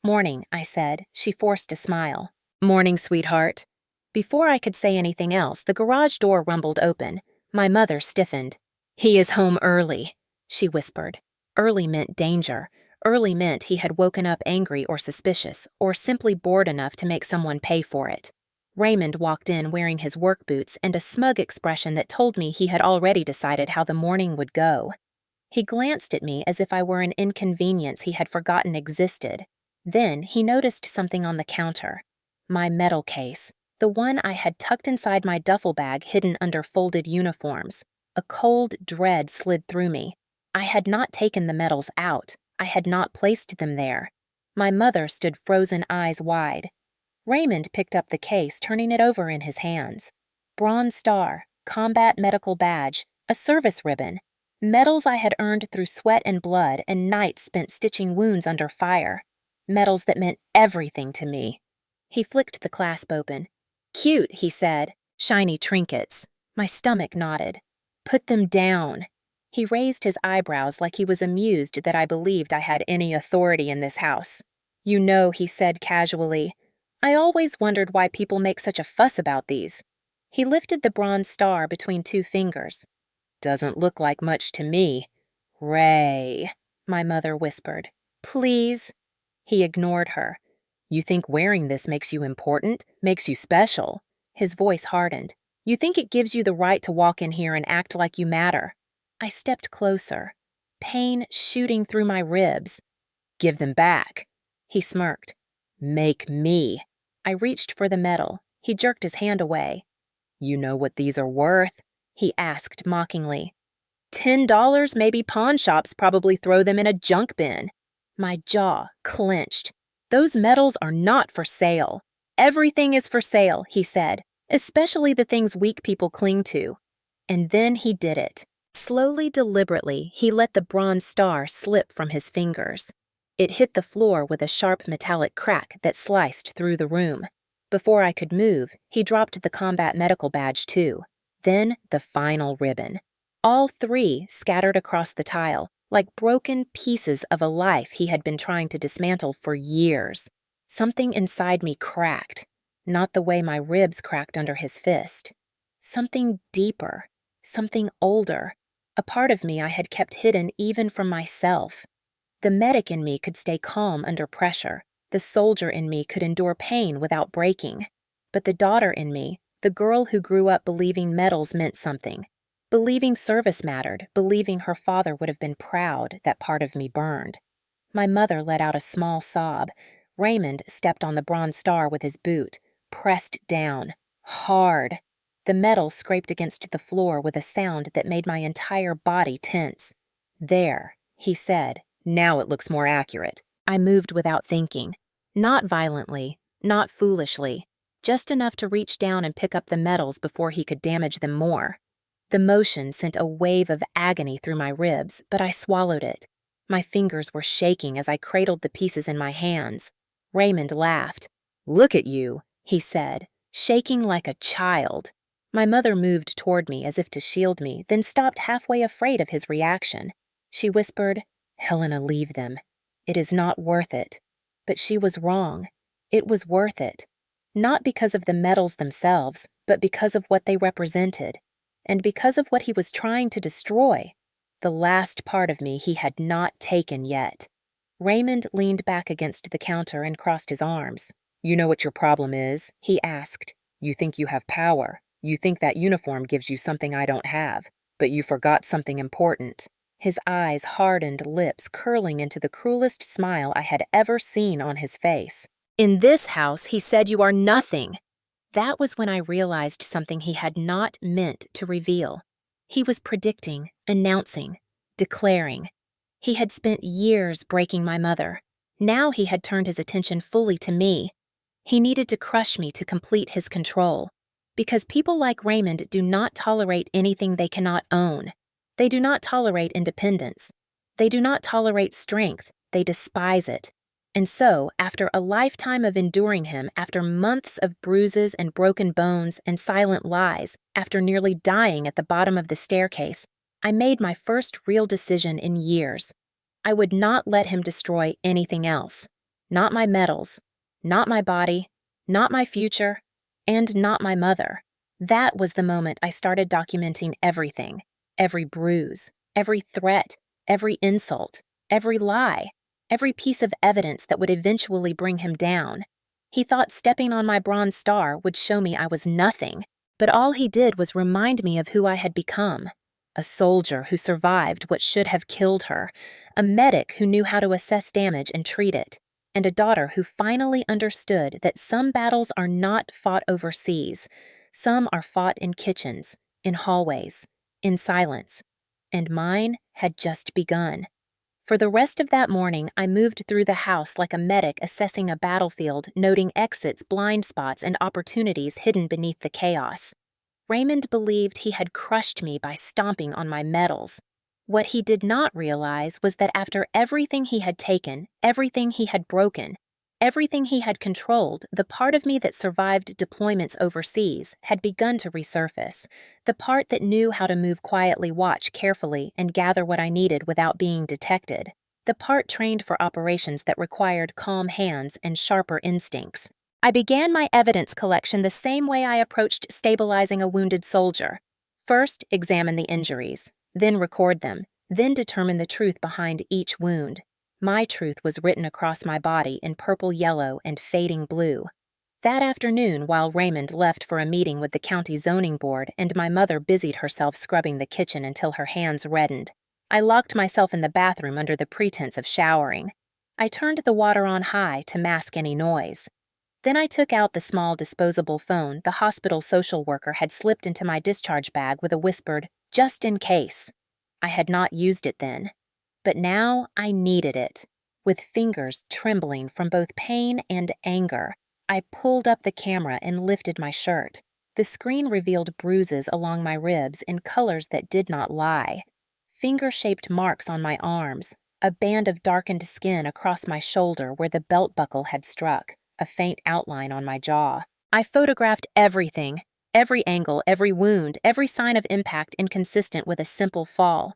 Morning, I said. She forced a smile. Morning, sweetheart. Before I could say anything else, the garage door rumbled open. My mother stiffened. He is home early, she whispered. Early meant danger. Early meant he had woken up angry or suspicious, or simply bored enough to make someone pay for it. Raymond walked in wearing his work boots and a smug expression that told me he had already decided how the morning would go. He glanced at me as if I were an inconvenience he had forgotten existed. Then he noticed something on the counter. My medal case, the one I had tucked inside my duffel bag hidden under folded uniforms. A cold dread slid through me. I had not taken the medals out. I had not placed them there. My mother stood frozen, eyes wide. Raymond picked up the case, turning it over in his hands. Bronze Star, Combat Medical Badge, a service ribbon. Medals I had earned through sweat and blood and nights spent stitching wounds under fire. Medals that meant everything to me. He flicked the clasp open. Cute, he said. Shiny trinkets. My stomach knotted. Put them down. He raised his eyebrows like he was amused that I believed I had any authority in this house. You know, he said casually, I always wondered why people make such a fuss about these. He lifted the bronze star between two fingers. Doesn't look like much to me. Ray, my mother whispered. Please. He ignored her. You think wearing this makes you important, makes you special? His voice hardened. You think it gives you the right to walk in here and act like you matter." I stepped closer, pain shooting through my ribs. "Give them back." He smirked. "Make me." I reached for the medal. He jerked his hand away. "You know what these are worth?" he asked mockingly. $10, maybe pawn shops probably throw them in a junk bin. My jaw clenched. "Those medals are not for sale." "Everything is for sale," he said, "especially the things weak people cling to." And then he did it. Slowly, deliberately, he let the bronze star slip from his fingers. It hit the floor with a sharp metallic crack that sliced through the room. Before I could move, he dropped the combat medical badge too. Then the final ribbon. All three scattered across the tile, like broken pieces of a life he had been trying to dismantle for years. Something inside me cracked, not the way my ribs cracked under his fist. Something deeper, something older, a part of me I had kept hidden even from myself. The medic in me could stay calm under pressure. The soldier in me could endure pain without breaking. But the daughter in me, the girl who grew up believing medals meant something, believing service mattered, believing her father would have been proud, that part of me burned. My mother let out a small sob. Raymond stepped on the bronze star with his boot, pressed down, hard. The metal scraped against the floor with a sound that made my entire body tense. "There," he said. "Now it looks more accurate." I moved without thinking. Not violently, not foolishly, just enough to reach down and pick up the medals before he could damage them more. The motion sent a wave of agony through my ribs, but I swallowed it. My fingers were shaking as I cradled the pieces in my hands. Raymond laughed. "Look at you," he said, shaking like a child. My mother moved toward me as if to shield me, then stopped halfway, afraid of his reaction. She whispered, "Helena, leave them. It is not worth it." But she was wrong. It was worth it. Not because of the medals themselves, but because of what they represented. And because of what he was trying to destroy. The last part of me he had not taken yet. Raymond leaned back against the counter and crossed his arms. "You know what your problem is?" he asked. "You think you have power. You think that uniform gives you something I don't have. But you forgot something important." His eyes hardened, lips curling into the cruelest smile I had ever seen on his face. "In this house, he said you are nothing." That was when I realized something he had not meant to reveal. He was predicting, announcing, declaring. He had spent years breaking my mother. Now he had turned his attention fully to me. He needed to crush me to complete his control. Because people like Raymond do not tolerate anything they cannot own. They do not tolerate independence. They do not tolerate strength. They despise it. And so, after a lifetime of enduring him, after months of bruises and broken bones and silent lies, after nearly dying at the bottom of the staircase, I made my first real decision in years. I would not let him destroy anything else. Not my medals, not my body, not my future, and not my mother. That was the moment I started documenting everything. Every bruise, every threat, every insult, every lie, every piece of evidence that would eventually bring him down. He thought stepping on my bronze star would show me I was nothing, but all he did was remind me of who I had become. A soldier who survived what should have killed her, a medic who knew how to assess damage and treat it, and a daughter who finally understood that some battles are not fought overseas. Some are fought in kitchens, in hallways, in silence, and mine had just begun. For the rest of that morning, I moved through the house like a medic assessing a battlefield, noting exits, blind spots, and opportunities hidden beneath the chaos. Raymond believed he had crushed me by stomping on my medals. What he did not realize was that after everything he had taken, everything he had broken, everything he had controlled, the part of me that survived deployments overseas had begun to resurface. The part that knew how to move quietly, watch carefully, and gather what I needed without being detected. The part trained for operations that required calm hands and sharper instincts. I began my evidence collection the same way I approached stabilizing a wounded soldier. First, examine the injuries, then record them, then determine the truth behind each wound. My truth was written across my body in purple, yellow, and fading blue. That afternoon, while Raymond left for a meeting with the county zoning board and my mother busied herself scrubbing the kitchen until her hands reddened, I locked myself in the bathroom under the pretense of showering. I turned the water on high to mask any noise. Then I took out the small disposable phone the hospital social worker had slipped into my discharge bag with a whispered, "Just in case." I had not used it then, but now I needed it. With fingers trembling from both pain and anger, I pulled up the camera and lifted my shirt. The screen revealed bruises along my ribs in colors that did not lie. Finger-shaped marks on my arms, a band of darkened skin across my shoulder where the belt buckle had struck, a faint outline on my jaw. I photographed everything, every angle, every wound, every sign of impact inconsistent with a simple fall.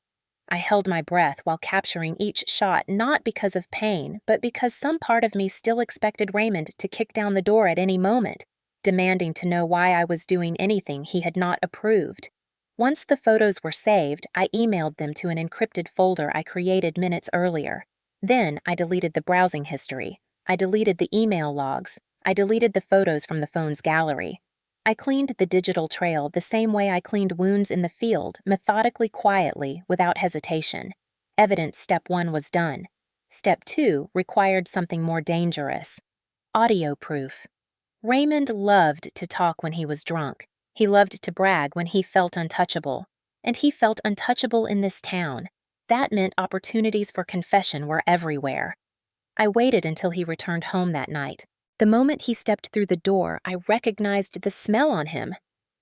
I held my breath while capturing each shot not because of pain, but because some part of me still expected Raymond to kick down the door at any moment, demanding to know why I was doing anything he had not approved. Once the photos were saved, I emailed them to an encrypted folder I created minutes earlier. Then I deleted the browsing history. I deleted the email logs. I deleted the photos from the phone's gallery. I cleaned the digital trail the same way I cleaned wounds in the field, methodically, quietly, without hesitation. Evidence step 1 was done. Step 2 required something more dangerous. Audio proof. Raymond loved to talk when he was drunk. He loved to brag when he felt untouchable. And he felt untouchable in this town. That meant opportunities for confession were everywhere. I waited until he returned home that night. The moment he stepped through the door, I recognized the smell on him.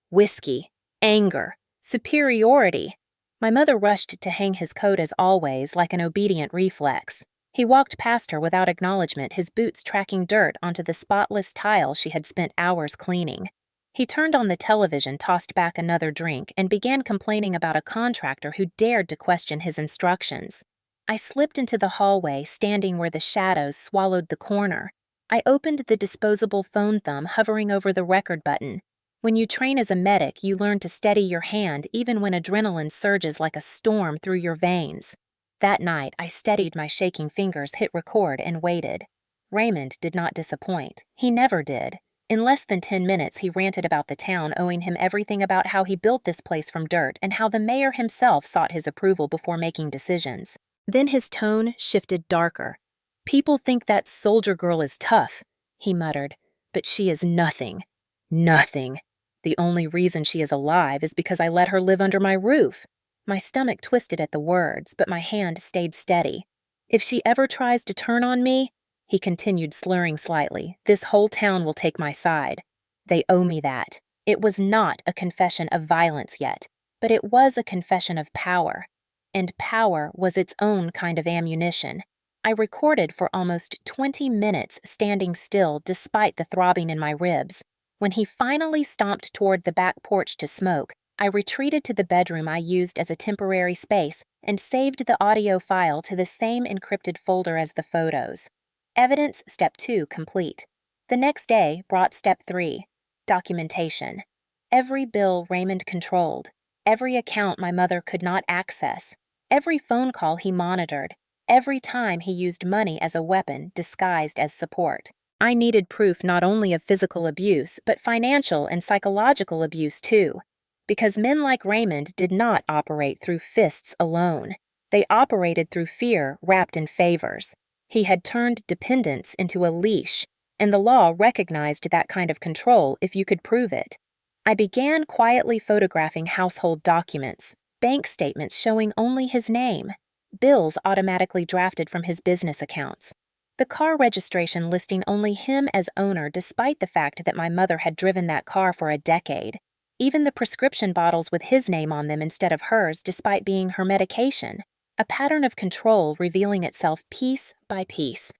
Whiskey, anger, superiority. My mother rushed to hang his coat as always, like an obedient reflex. He walked past her without acknowledgement, his boots tracking dirt onto the spotless tile she had spent hours cleaning. He turned on the television, tossed back another drink, and began complaining about a contractor who dared to question his instructions. I slipped into the hallway, standing where the shadows swallowed the corner. I opened the disposable phone thumb hovering over the record button. When you train as a medic, you learn to steady your hand even when adrenaline surges like a storm through your veins. That night, I steadied my shaking fingers, hit record, and waited. Raymond did not disappoint. He never did. In less than 10 minutes, he ranted about the town owing him everything about how he built this place from dirt and how the mayor himself sought his approval before making decisions. Then his tone shifted darker. "People think that soldier girl is tough," he muttered, "but she is nothing. Nothing. The only reason she is alive is because I let her live under my roof." My stomach twisted at the words, but my hand stayed steady. "If she ever tries to turn on me," he continued, slurring slightly, "this whole town will take my side. They owe me that." It was not a confession of violence yet, but it was a confession of power. And power was its own kind of ammunition. I recorded for almost 20 minutes, standing still despite the throbbing in my ribs. When he finally stomped toward the back porch to smoke, I retreated to the bedroom I used as a temporary space and saved the audio file to the same encrypted folder as the photos. Evidence step 2 complete. The next day brought step 3, documentation. Every bill Raymond controlled, every account my mother could not access, every phone call he monitored, every time he used money as a weapon disguised as support. I needed proof not only of physical abuse, but financial and psychological abuse too. Because men like Raymond did not operate through fists alone. They operated through fear wrapped in favors. He had turned dependence into a leash, and the law recognized that kind of control if you could prove it. I began quietly photographing household documents, bank statements showing only his name, bills automatically drafted from his business accounts, the car registration listing only him as owner despite the fact that my mother had driven that car for a decade, even the prescription bottles with his name on them instead of hers despite being her medication, a pattern of control revealing itself piece by piece.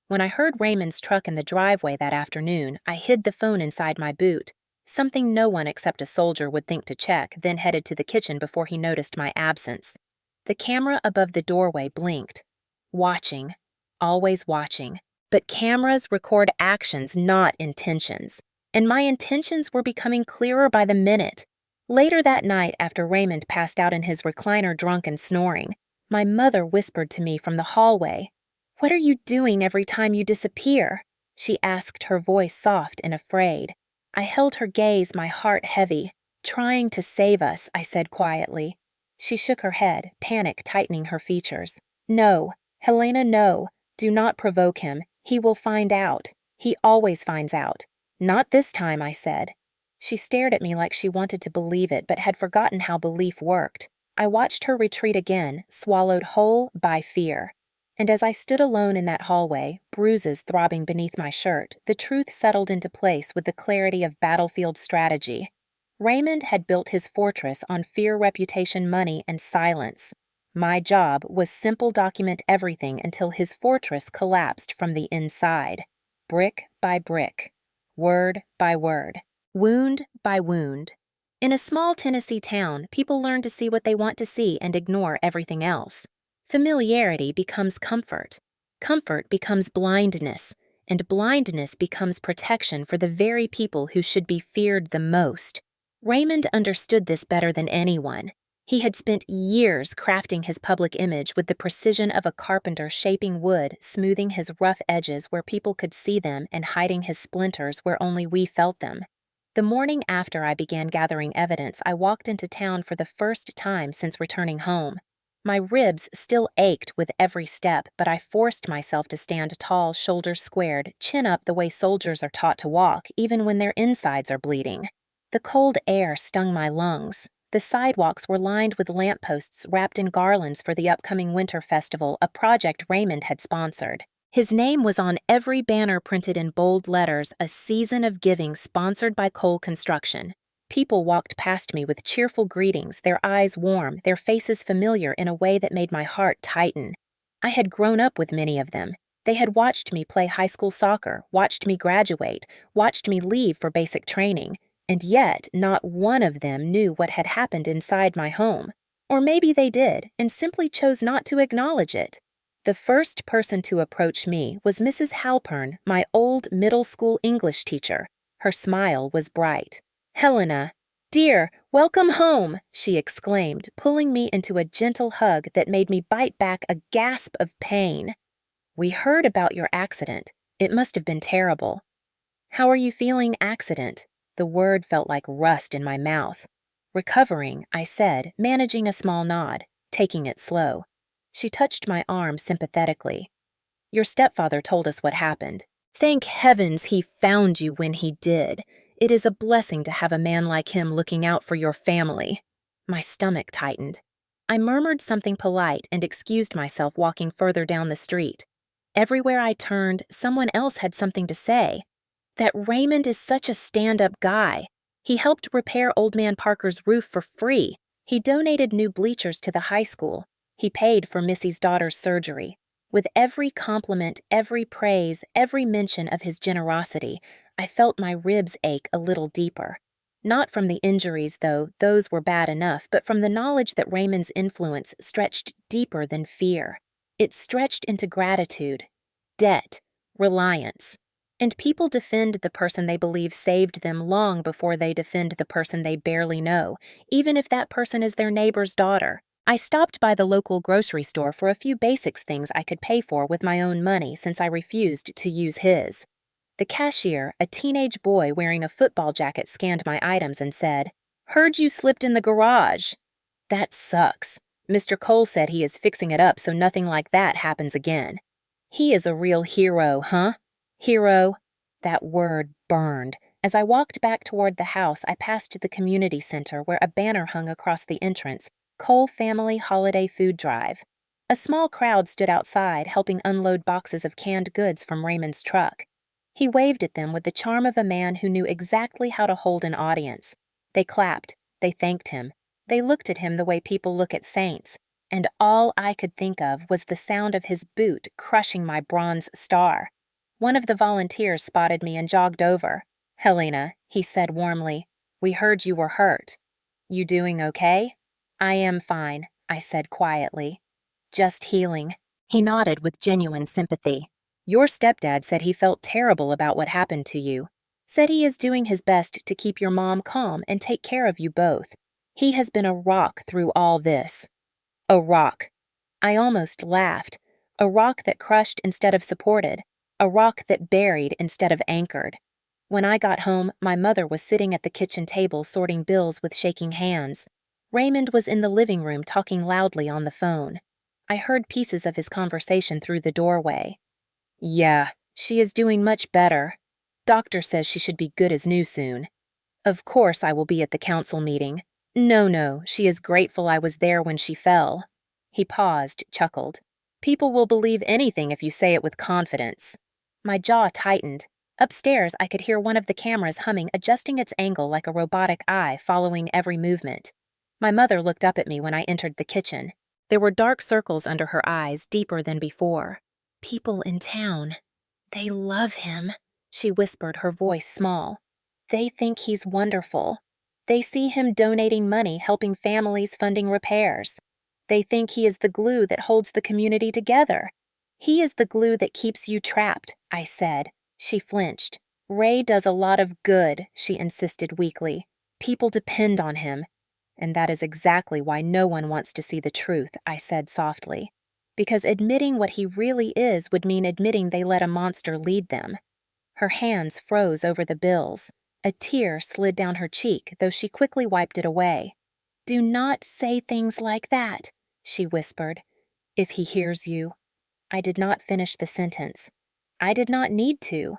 When I heard Raymond's truck in the driveway that afternoon, I hid the phone inside my boot, something no one except a soldier would think to check, then headed to the kitchen before he noticed my absence. The camera above the doorway blinked. Watching. Always watching. But cameras record actions, not intentions. And my intentions were becoming clearer by the minute. Later that night, after Raymond passed out in his recliner drunk and snoring, my mother whispered to me from the hallway, "What are you doing every time you disappear?" she asked, her voice soft and afraid. I held her gaze, my heart heavy. Trying to save us, I said quietly. She shook her head, panic tightening her features. No, Helena, no. Do not provoke him. He will find out. He always finds out. Not this time, I said. She stared at me like she wanted to believe it, but had forgotten how belief worked. I watched her retreat again, swallowed whole by fear. And as I stood alone in that hallway, bruises throbbing beneath my shirt, the truth settled into place with the clarity of battlefield strategy. Raymond had built his fortress on fear, reputation, money, and silence. My job was simple document everything until his fortress collapsed from the inside, brick by brick, word by word, wound by wound. In a small Tennessee town, people learn to see what they want to see and ignore everything else. Familiarity becomes comfort. Comfort becomes blindness, and blindness becomes protection for the very people who should be feared the most. Raymond understood this better than anyone. He had spent years crafting his public image with the precision of a carpenter shaping wood, smoothing his rough edges where people could see them and hiding his splinters where only we felt them. The morning after I began gathering evidence, I walked into town for the first time since returning home. My ribs still ached with every step, but I forced myself to stand tall, shoulders squared, chin up the way soldiers are taught to walk, even when their insides are bleeding. The cold air stung my lungs. The sidewalks were lined with lampposts wrapped in garlands for the upcoming winter festival, a project Raymond had sponsored. His name was on every banner printed in bold letters, a season of giving sponsored by Cole Construction. People walked past me with cheerful greetings, their eyes warm, their faces familiar in a way that made my heart tighten. I had grown up with many of them. They had watched me play high school soccer, watched me graduate, watched me leave for basic training. And yet, not one of them knew what had happened inside my home. Or maybe they did, and simply chose not to acknowledge it. The first person to approach me was Mrs. Halpern, my old middle school English teacher. Her smile was bright. "Helena, dear, welcome home," she exclaimed, pulling me into a gentle hug that made me bite back a gasp of pain. "We heard about your accident. It must have been terrible." "How are you feeling, accident?" The word felt like rust in my mouth. "Recovering," I said, managing a small nod, taking it slow. She touched my arm sympathetically. "Your stepfather told us what happened. Thank heavens he found you when he did. It is a blessing to have a man like him looking out for your family." My stomach tightened. I murmured something polite and excused myself, walking further down the street. Everywhere I turned, someone else had something to say. That Raymond is such a stand-up guy. He helped repair Old Man Parker's roof for free. He donated new bleachers to the high school. He paid for Missy's daughter's surgery. With every compliment, every praise, every mention of his generosity, I felt my ribs ache a little deeper. Not from the injuries, though, those were bad enough, but from the knowledge that Raymond's influence stretched deeper than fear. It stretched into gratitude, debt, reliance. And people defend the person they believe saved them long before they defend the person they barely know, even if that person is their neighbor's daughter. I stopped by the local grocery store for a few basics things I could pay for with my own money since I refused to use his. The cashier, a teenage boy wearing a football jacket, scanned my items and said, "Heard you slipped in the garage." "That sucks. Mr. Cole said he is fixing it up so nothing like that happens again." "He is a real hero, huh?" Hero. That word burned. As I walked back toward the house, I passed the community center where a banner hung across the entrance, Cole Family Holiday Food Drive. A small crowd stood outside, helping unload boxes of canned goods from Raymond's truck. He waved at them with the charm of a man who knew exactly how to hold an audience. They clapped. They thanked him. They looked at him the way people look at saints. And all I could think of was the sound of his boot crushing my bronze star. One of the volunteers spotted me and jogged over. "Helena," he said warmly, "we heard you were hurt. You doing okay?" "I am fine," I said quietly. "Just healing." He nodded with genuine sympathy. "Your stepdad said he felt terrible about what happened to you. Said he is doing his best to keep your mom calm and take care of you both. He has been a rock through all this." A rock. I almost laughed. A rock that crushed instead of supported. a rock that buried instead of anchored. When I got home, my mother was sitting at the kitchen table sorting bills with shaking hands. Raymond was in the living room talking loudly on the phone. I heard pieces of his conversation through the doorway. "Yeah, she is doing much better. Doctor says she should be good as new soon. Of course I will be at the council meeting. No, she is grateful I was there when she fell." He paused, chuckled. "People will believe anything if you say it with confidence." My jaw tightened. Upstairs, I could hear one of the cameras humming, adjusting its angle like a robotic eye, following every movement. My mother looked up at me when I entered the kitchen. There were dark circles under her eyes, deeper than before. "People in town. They love him," she whispered, her voice small. "They think he's wonderful. They see him donating money, helping families, funding repairs. They think he is the glue that holds the community together. He is the glue that keeps you trapped," I said. She flinched. "Ray does a lot of good," she insisted weakly. "People depend on him." "And that is exactly why no one wants to see the truth," I said softly. "Because admitting what he really is would mean admitting they let a monster lead them." Her hands froze over the bills. A tear slid down her cheek, though she quickly wiped it away. "Do not say things like that," she whispered. "If he hears you." I did not finish the sentence. I did not need to.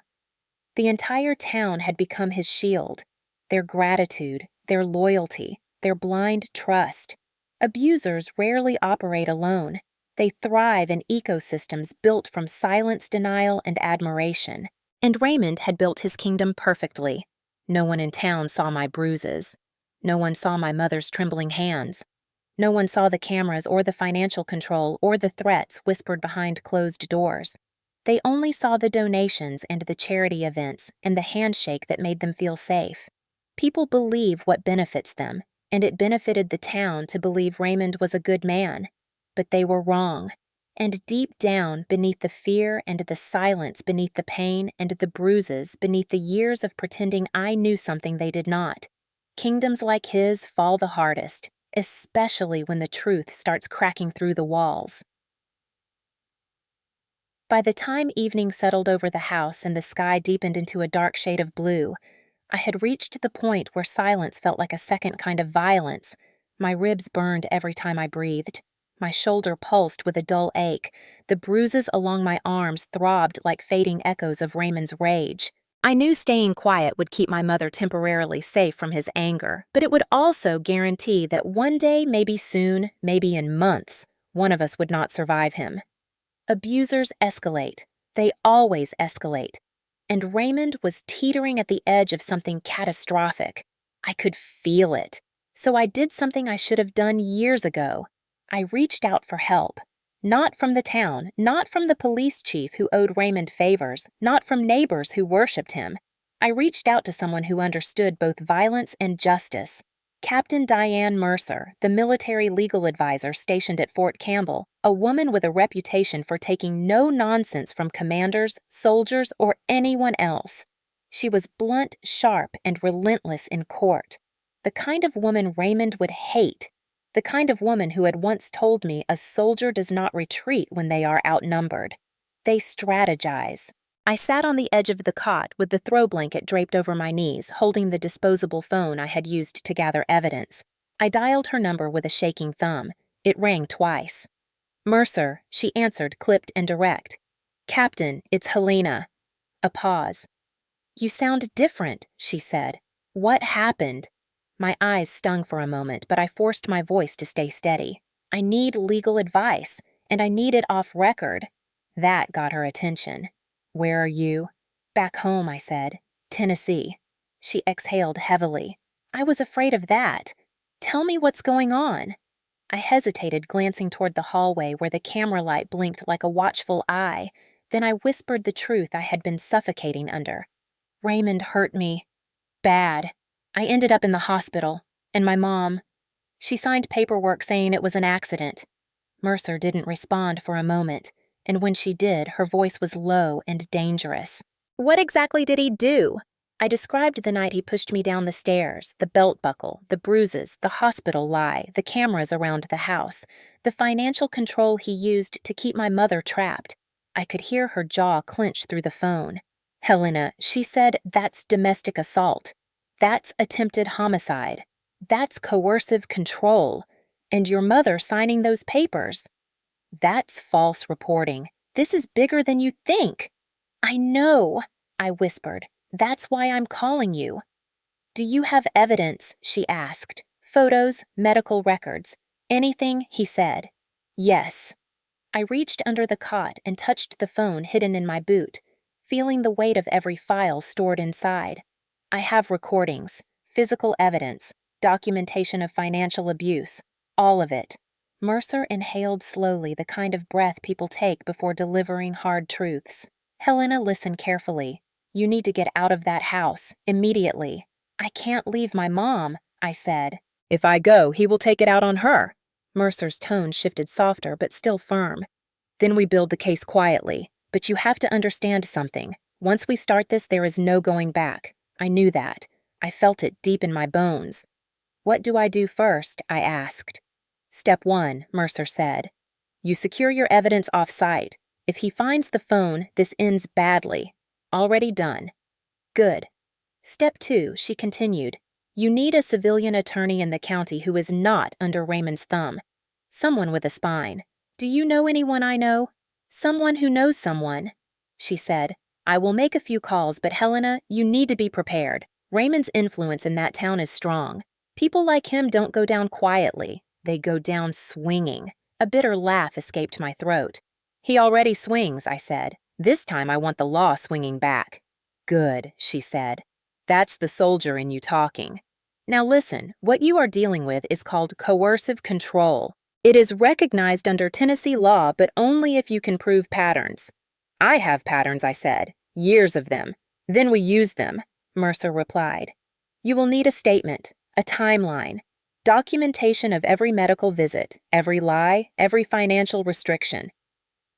The entire town had become his shield. Their gratitude, their loyalty, their blind trust. Abusers rarely operate alone. They thrive in ecosystems built from silence, denial, and admiration. And Raymond had built his kingdom perfectly. No one in town saw my bruises. No one saw my mother's trembling hands. No one saw the cameras or the financial control or the threats whispered behind closed doors. They only saw the donations and the charity events and the handshake that made them feel safe. People believe what benefits them, and it benefited the town to believe Raymond was a good man. But they were wrong. And deep down, beneath the fear and the silence, beneath the pain and the bruises, beneath the years of pretending I knew something they did not, kingdoms like his fall the hardest, especially when the truth starts cracking through the walls. By the time evening settled over the house and the sky deepened into a dark shade of blue, I had reached the point where silence felt like a second kind of violence. My ribs burned every time I breathed. My shoulder pulsed with a dull ache. The bruises along my arms throbbed like fading echoes of Raymond's rage. I knew staying quiet would keep my mother temporarily safe from his anger, but it would also guarantee that one day, maybe soon, maybe in months, one of us would not survive him. Abusers escalate. They always escalate. And Raymond was teetering at the edge of something catastrophic. I could feel it. So I did something I should have done years ago. I reached out for help. Not from the town, not from the police chief who owed Raymond favors, not from neighbors who worshipped him. I reached out to someone who understood both violence and justice. Captain Diane Mercer, the military legal advisor stationed at Fort Campbell, a woman with a reputation for taking no nonsense from commanders, soldiers, or anyone else. She was blunt, sharp, and relentless in court. The kind of woman Raymond would hate. The kind of woman who had once told me a soldier does not retreat when they are outnumbered. They strategize. I sat on the edge of the cot with the throw blanket draped over my knees, holding the disposable phone I had used to gather evidence. I dialed her number with a shaking thumb. It rang twice. "Mercer," she answered, clipped and direct. "Captain, it's Helena." A pause. "You sound different," she said. "What happened?" My eyes stung for a moment, but I forced my voice to stay steady. "I need legal advice, and I need it off record." That got her attention. "Where are you?" "Back home," I said. "Tennessee." She exhaled heavily. "I was afraid of that. Tell me what's going on." I hesitated, glancing toward the hallway where the camera light blinked like a watchful eye. Then I whispered the truth I had been suffocating under. "Raymond hurt me. Bad. I ended up in the hospital. And my mom. She signed paperwork saying it was an accident." Mercer didn't respond for a moment, and when she did, her voice was low and dangerous. "What exactly did he do?" I described the night he pushed me down the stairs, the belt buckle, the bruises, the hospital lie, the cameras around the house, the financial control he used to keep my mother trapped. I could hear her jaw clench through the phone. Helena, she said, that's domestic assault. That's attempted homicide. That's coercive control. And your mother signing those papers. That's false reporting. This is bigger than you think. I know, I whispered. That's why I'm calling you. Do you have evidence? She asked. Photos, medical records. Anything? He said. Yes. I reached under the cot and touched the phone hidden in my boot, feeling the weight of every file stored inside. I have recordings, physical evidence, documentation of financial abuse, all of it. Mercer inhaled slowly, the kind of breath people take before delivering hard truths. Helena, listen carefully. You need to get out of that house, immediately. I can't leave my mom, I said. If I go, he will take it out on her. Mercer's tone shifted softer, but still firm. Then we build the case quietly. But you have to understand something. Once we start this, there is no going back. I knew that. I felt it deep in my bones. What do I do first? I asked. Step 1, Mercer said. You secure your evidence off-site. If he finds the phone, this ends badly. Already done. Good. Step 2, she continued. You need a civilian attorney in the county who is not under Raymond's thumb. Someone with a spine. Do you know anyone I know? Someone who knows someone. She said, I will make a few calls, but Helena, you need to be prepared. Raymond's influence in that town is strong. People like him don't go down quietly. They go down swinging. A bitter laugh escaped my throat. He already swings, I said. This time I want the law swinging back. Good, she said. That's the soldier in you talking. Now listen, what you are dealing with is called coercive control. It is recognized under Tennessee law, but only if you can prove patterns. I have patterns, I said. Years of them. Then we use them, Mercer replied. You will need a statement, a timeline, documentation of every medical visit, every lie, every financial restriction.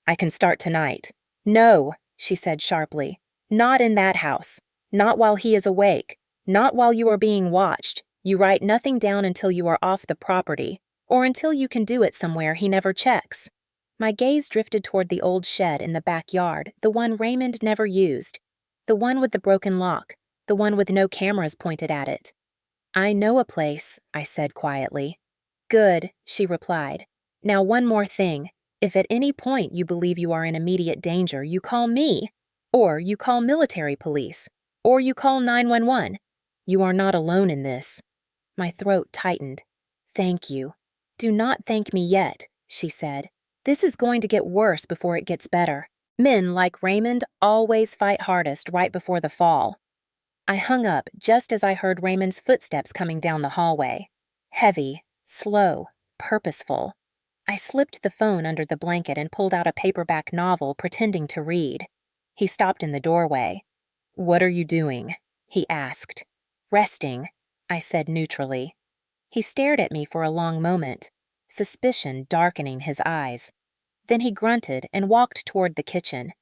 I can start tonight. No, she said sharply. Not in that house. Not while he is awake. Not while you are being watched. You write nothing down until you are off the property, or until you can do it somewhere he never checks. My gaze drifted toward the old shed in the backyard, the one Raymond never used, the one with the broken lock, the one with no cameras pointed at it. I know a place, I said quietly. Good, she replied. Now one more thing. If at any point you believe you are in immediate danger, you call me, or you call military police, or you call 911. You are not alone in this. My throat tightened. Thank you. Do not thank me yet, she said. This is going to get worse before it gets better. Men like Raymond always fight hardest right before the fall. I hung up just as I heard Raymond's footsteps coming down the hallway. Heavy, slow, purposeful. I slipped the phone under the blanket and pulled out a paperback novel, pretending to read. He stopped in the doorway. What are you doing? He asked. Resting, I said neutrally. He stared at me for a long moment, suspicion darkening his eyes. Then he grunted and walked toward the kitchen.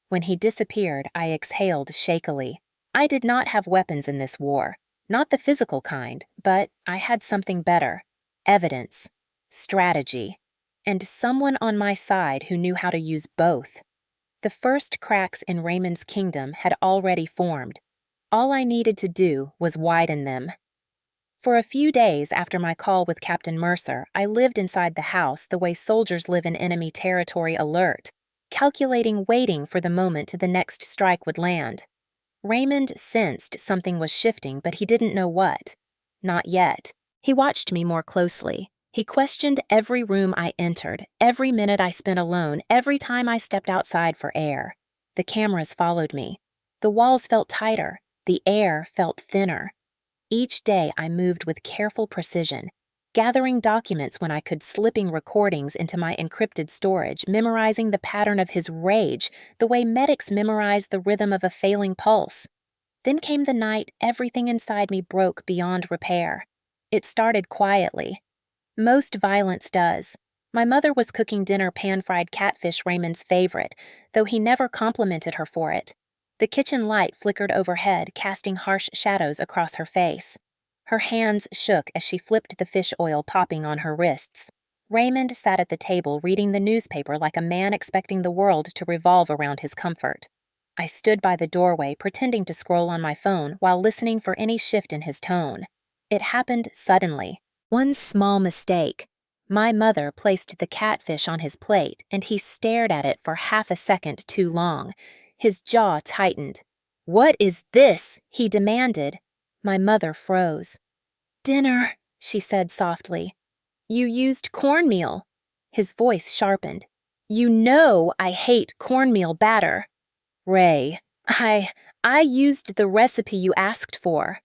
When he disappeared, I exhaled shakily. I did not have weapons in this war, not the physical kind, but I had something better. Evidence, strategy, and someone on my side who knew how to use both. The first cracks in Raymond's kingdom had already formed. All I needed to do was widen them. For a few days after my call with Captain Mercer, I lived inside the house the way soldiers live in enemy territory, alert, calculating, waiting for the moment the next strike would land. Raymond sensed something was shifting, but he didn't know what. Not yet. He watched me more closely. He questioned every room I entered, every minute I spent alone, every time I stepped outside for air. The cameras followed me. The walls felt tighter. The air felt thinner. Each day I moved with careful precision, gathering documents when I could, slipping recordings into my encrypted storage, memorizing the pattern of his rage, the way medics memorize the rhythm of a failing pulse. Then came the night everything inside me broke beyond repair. It started quietly. Most violence does. My mother was cooking dinner pan-fried catfish, Raymond's favorite, though he never complimented her for it. The kitchen light flickered overhead, casting harsh shadows across her face. Her hands shook as she flipped the fish oil popping on her wrists. Raymond sat at the table reading the newspaper like a man expecting the world to revolve around his comfort. I stood by the doorway pretending to scroll on my phone while listening for any shift in his tone. It happened suddenly. One small mistake. My mother placed the catfish on his plate and he stared at it for half a second too long. His jaw tightened. "What is this?" he demanded. My mother froze. "Dinner," she said softly. "You used cornmeal." His voice sharpened. "You know I hate cornmeal batter." "Ray, I used the recipe you asked for."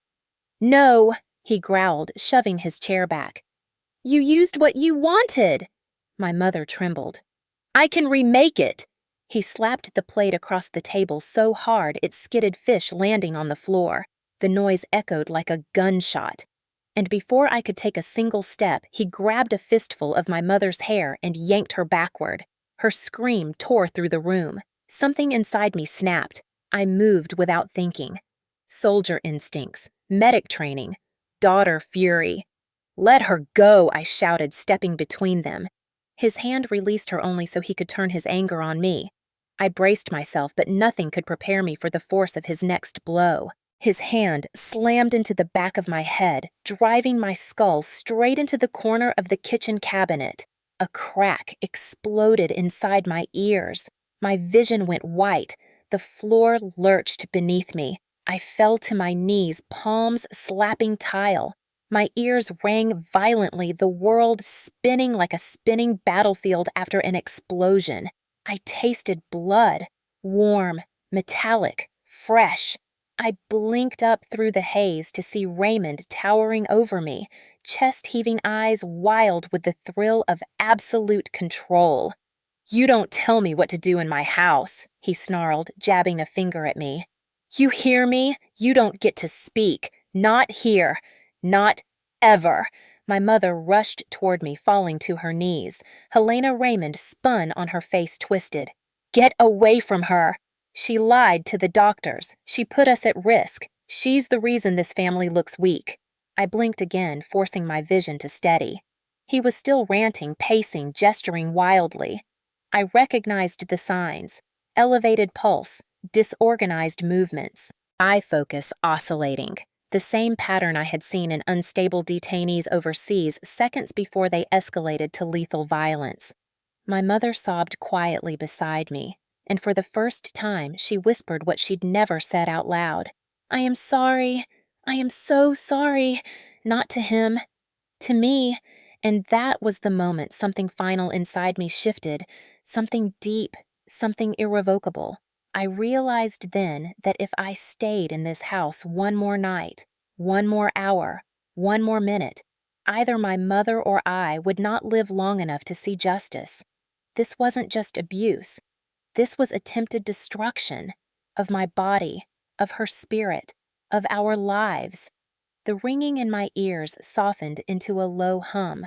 "No," he growled, shoving his chair back. "You used what you wanted." My mother trembled. "I can remake it." He slapped the plate across the table so hard it skidded fish landing on the floor. The noise echoed like a gunshot. And before I could take a single step, he grabbed a fistful of my mother's hair and yanked her backward. Her scream tore through the room. Something inside me snapped. I moved without thinking. Soldier instincts, medic training, daughter fury. "Let her go," I shouted, stepping between them. His hand released her only so he could turn his anger on me. I braced myself, but nothing could prepare me for the force of his next blow. His hand slammed into the back of my head, driving my skull straight into the corner of the kitchen cabinet. A crack exploded inside my ears. My vision went white. The floor lurched beneath me. I fell to my knees, palms slapping tile. My ears rang violently, the world spinning like a spinning battlefield after an explosion. I tasted blood, warm, metallic, fresh. I blinked up through the haze to see Raymond towering over me, chest-heaving eyes wild with the thrill of absolute control. "You don't tell me what to do in my house," he snarled, jabbing a finger at me. "You hear me? You don't get to speak. Not here. Not ever." My mother rushed toward me, falling to her knees. Helena Raymond spun on her face twisted. "Get away from her. She lied to the doctors. She put us at risk. She's the reason this family looks weak." I blinked again, forcing my vision to steady. He was still ranting, pacing, gesturing wildly. I recognized the signs. Elevated pulse, disorganized movements, eye focus oscillating. The same pattern I had seen in unstable detainees overseas seconds before they escalated to lethal violence. My mother sobbed quietly beside me, and for the first time she whispered what she'd never said out loud. "I am sorry. I am so sorry. Not to him. To me." And that was the moment something final inside me shifted, something deep, something irrevocable. I realized then that if I stayed in this house one more night, one more hour, one more minute, either my mother or I would not live long enough to see justice. This wasn't just abuse. This was attempted destruction of my body, of her spirit, of our lives. The ringing in my ears softened into a low hum.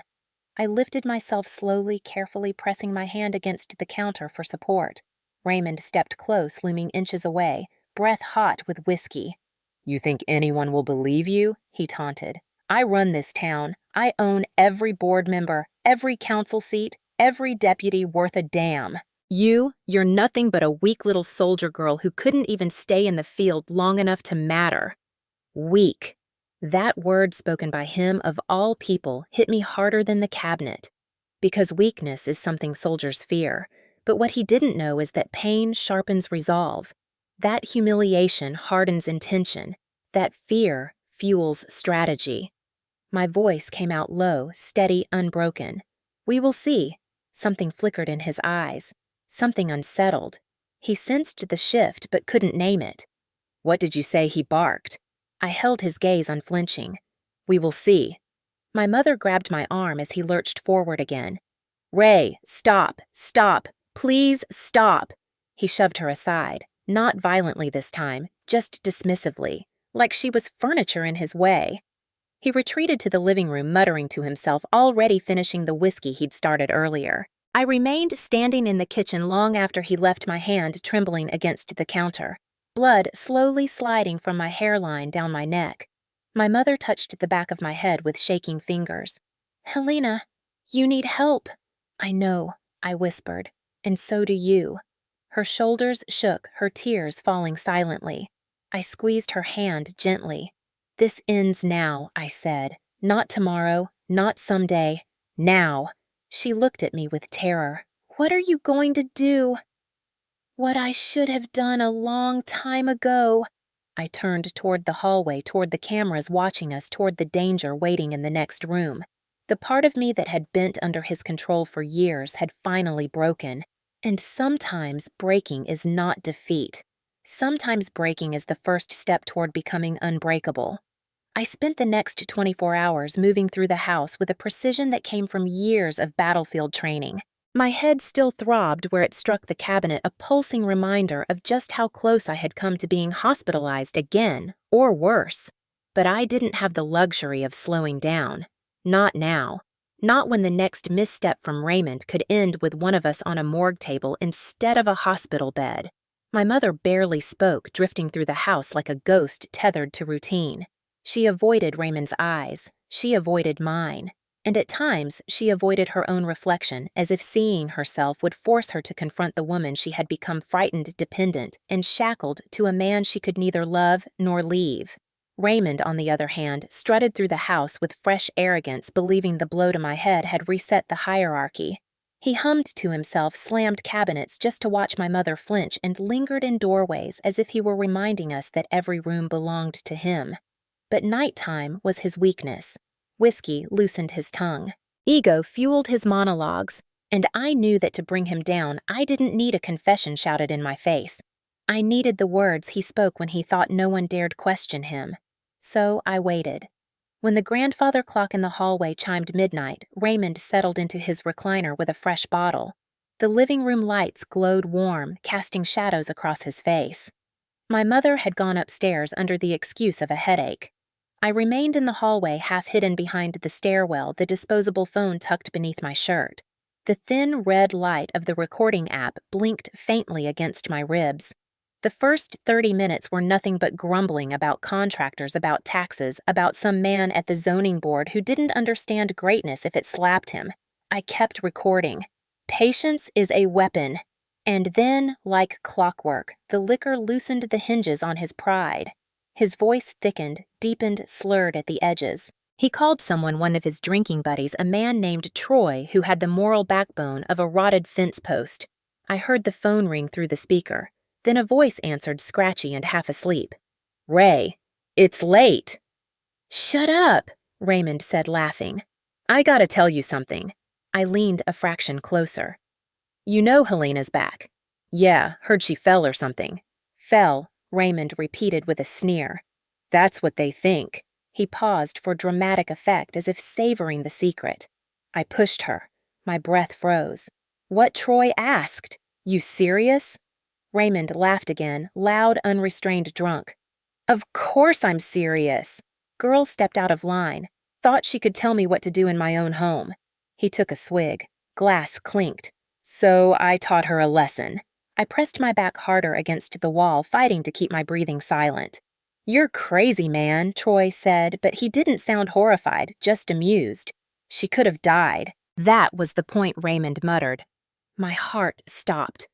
I lifted myself slowly, carefully pressing my hand against the counter for support. Raymond stepped close, looming inches away, breath hot with whiskey. "You think anyone will believe you?" he taunted. "I run this town. I own every board member, every council seat, every deputy worth a damn. You're nothing but a weak little soldier girl who couldn't even stay in the field long enough to matter." Weak. That word spoken by him of all people hit me harder than the cabinet. Because weakness is something soldiers fear. But what he didn't know is that pain sharpens resolve. That humiliation hardens intention. That fear fuels strategy. My voice came out low, steady, unbroken. "We will see." Something flickered in his eyes. Something unsettled. He sensed the shift but couldn't name it. "What did you say he barked?" I held his gaze unflinching. "We will see." My mother grabbed my arm as he lurched forward again. "Ray, stop, stop, please stop." He shoved her aside, not violently this time, just dismissively, like she was furniture in his way. He retreated to the living room, muttering to himself, already finishing the whiskey he'd started earlier. I remained standing in the kitchen long after he left my hand trembling against the counter, blood slowly sliding from my hairline down my neck. My mother touched the back of my head with shaking fingers. "Helena, You need help. I know, I whispered, and so do you. Her shoulders shook, her tears falling silently. I squeezed her hand gently. This ends now, I said. Not tomorrow, not someday. Now. She looked at me with terror. What are you going to do? What I should have done a long time ago. I turned toward the hallway, toward the cameras watching us, toward the danger waiting in the next room. The part of me that had bent under his control for years had finally broken. And sometimes breaking is not defeat. Sometimes breaking is the first step toward becoming unbreakable. I spent the next 24 hours moving through the house with a precision that came from years of battlefield training. My head still throbbed where it struck the cabinet, a pulsing reminder of just how close I had come to being hospitalized again, or worse. But I didn't have the luxury of slowing down. Not now. Not when the next misstep from Raymond could end with one of us on a morgue table instead of a hospital bed. My mother barely spoke, drifting through the house like a ghost tethered to routine. She avoided Raymond's eyes. She avoided mine. And at times, she avoided her own reflection, as if seeing herself would force her to confront the woman she had become frightened, dependent, and shackled to a man she could neither love nor leave. Raymond, on the other hand, strutted through the house with fresh arrogance, believing the blow to my head had reset the hierarchy. He hummed to himself, slammed cabinets just to watch my mother flinch, and lingered in doorways as if he were reminding us that every room belonged to him. But nighttime was his weakness. Whiskey loosened his tongue. Ego fueled his monologues, and I knew that to bring him down, I didn't need a confession shouted in my face. I needed the words he spoke when he thought no one dared question him. So I waited. When the grandfather clock in the hallway chimed midnight, Raymond settled into his recliner with a fresh bottle. The living room lights glowed warm, casting shadows across his face. My mother had gone upstairs under the excuse of a headache. I remained in the hallway, half hidden behind the stairwell, the disposable phone tucked beneath my shirt. The thin red light of the recording app blinked faintly against my ribs. The first 30 minutes were nothing but grumbling about contractors, about taxes, about some man at the zoning board who didn't understand greatness if it slapped him. I kept recording. Patience is a weapon. And then, like clockwork, the liquor loosened the hinges on his pride. His voice thickened, deepened, slurred at the edges. He called someone one of his drinking buddies, a man named Troy who had the moral backbone of a rotted fence post. I heard the phone ring through the speaker. Then a voice answered, scratchy and half asleep. "Ray, it's late." "Shut up," Raymond said, laughing. "I gotta tell you something." I leaned a fraction closer. "You know Helena's back." "Yeah, heard she fell or something." "Fell," Raymond repeated with a sneer. "That's what they think." He paused for dramatic effect, as if savoring the secret. I pushed her. My breath froze. "What Troy asked? You serious?" Raymond laughed again, loud, unrestrained drunk. "Of course I'm serious." Girl stepped out of line. Thought she could tell me what to do in my own home. He took a swig. Glass clinked. So I taught her a lesson. I pressed my back harder against the wall, fighting to keep my breathing silent. "You're crazy, man," Troy said, but he didn't sound horrified, just amused. "She could have died." That was the point, Raymond muttered. My heart stopped.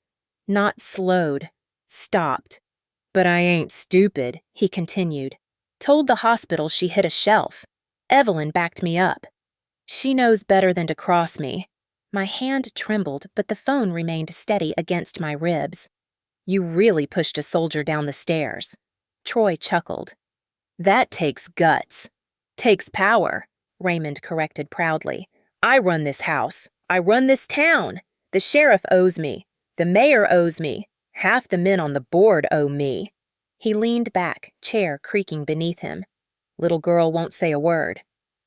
Not slowed. Stopped. "But I ain't stupid," he continued. "Told the hospital she hit a shelf. Evelyn backed me up. She knows better than to cross me." My hand trembled, but the phone remained steady against my ribs. "You really pushed a soldier down the stairs." Troy chuckled. "That takes guts." "Takes power," Raymond corrected proudly. "I run this house. I run this town. The sheriff owes me. The mayor owes me. Half the men on the board owe me." He leaned back, chair creaking beneath him. "Little girl won't say a word."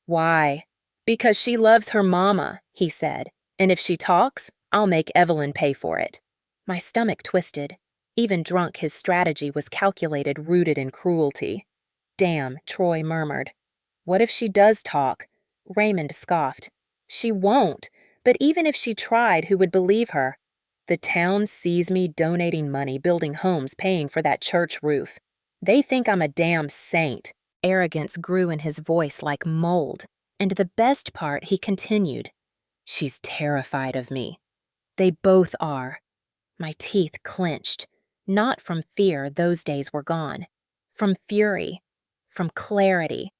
"Why?" "Because she loves her mama," he said. "And if she talks, I'll make Evelyn pay for it." My stomach twisted. Even drunk, his strategy was calculated, rooted in cruelty. "Damn," Troy murmured. "What if she does talk?" Raymond scoffed. "She won't. But even if she tried, who would believe her? The town sees me donating money, building homes, paying for that church roof. They think I'm a damn saint." Arrogance grew in his voice like mold. And the best part, he continued. She's terrified of me. They both are. My teeth clenched. Not from fear, those days were gone. From fury. From clarity.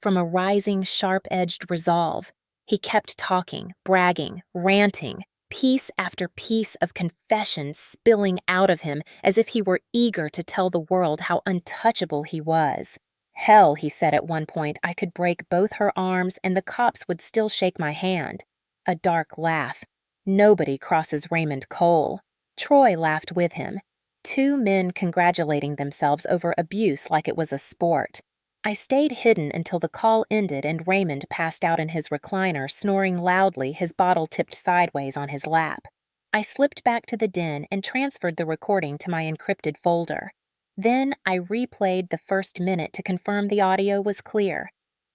From a rising, sharp-edged resolve. He kept talking, bragging, ranting, piece after piece of confession spilling out of him as if he were eager to tell the world how untouchable he was. Hell, he said at one point, I could break both her arms and the cops would still shake my hand. A dark laugh. Nobody crosses Raymond Cole. Troy laughed with him. Two men congratulating themselves over abuse like it was a sport. I stayed hidden until the call ended and Raymond passed out in his recliner, snoring loudly, his bottle tipped sideways on his lap. I slipped back to the den and transferred the recording to my encrypted folder. Then I replayed the first minute to confirm the audio was clear.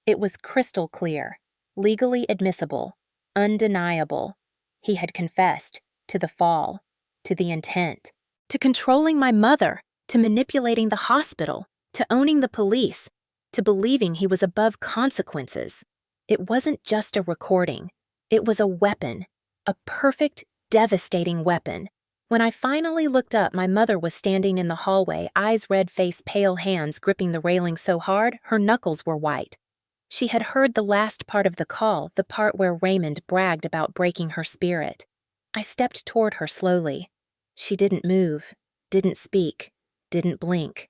It was crystal clear, legally admissible, undeniable. He had confessed to the fall, to the intent, to controlling my mother, to manipulating the hospital, to owning the police, to believing he was above consequences. It wasn't just a recording. It was a weapon, a perfect, devastating weapon. When I finally looked up, my mother was standing in the hallway, eyes red face, pale hands gripping the railing so hard her knuckles were white. She had heard the last part of the call, the part where Raymond bragged about breaking her spirit. I stepped toward her slowly. She didn't move, didn't speak, didn't blink.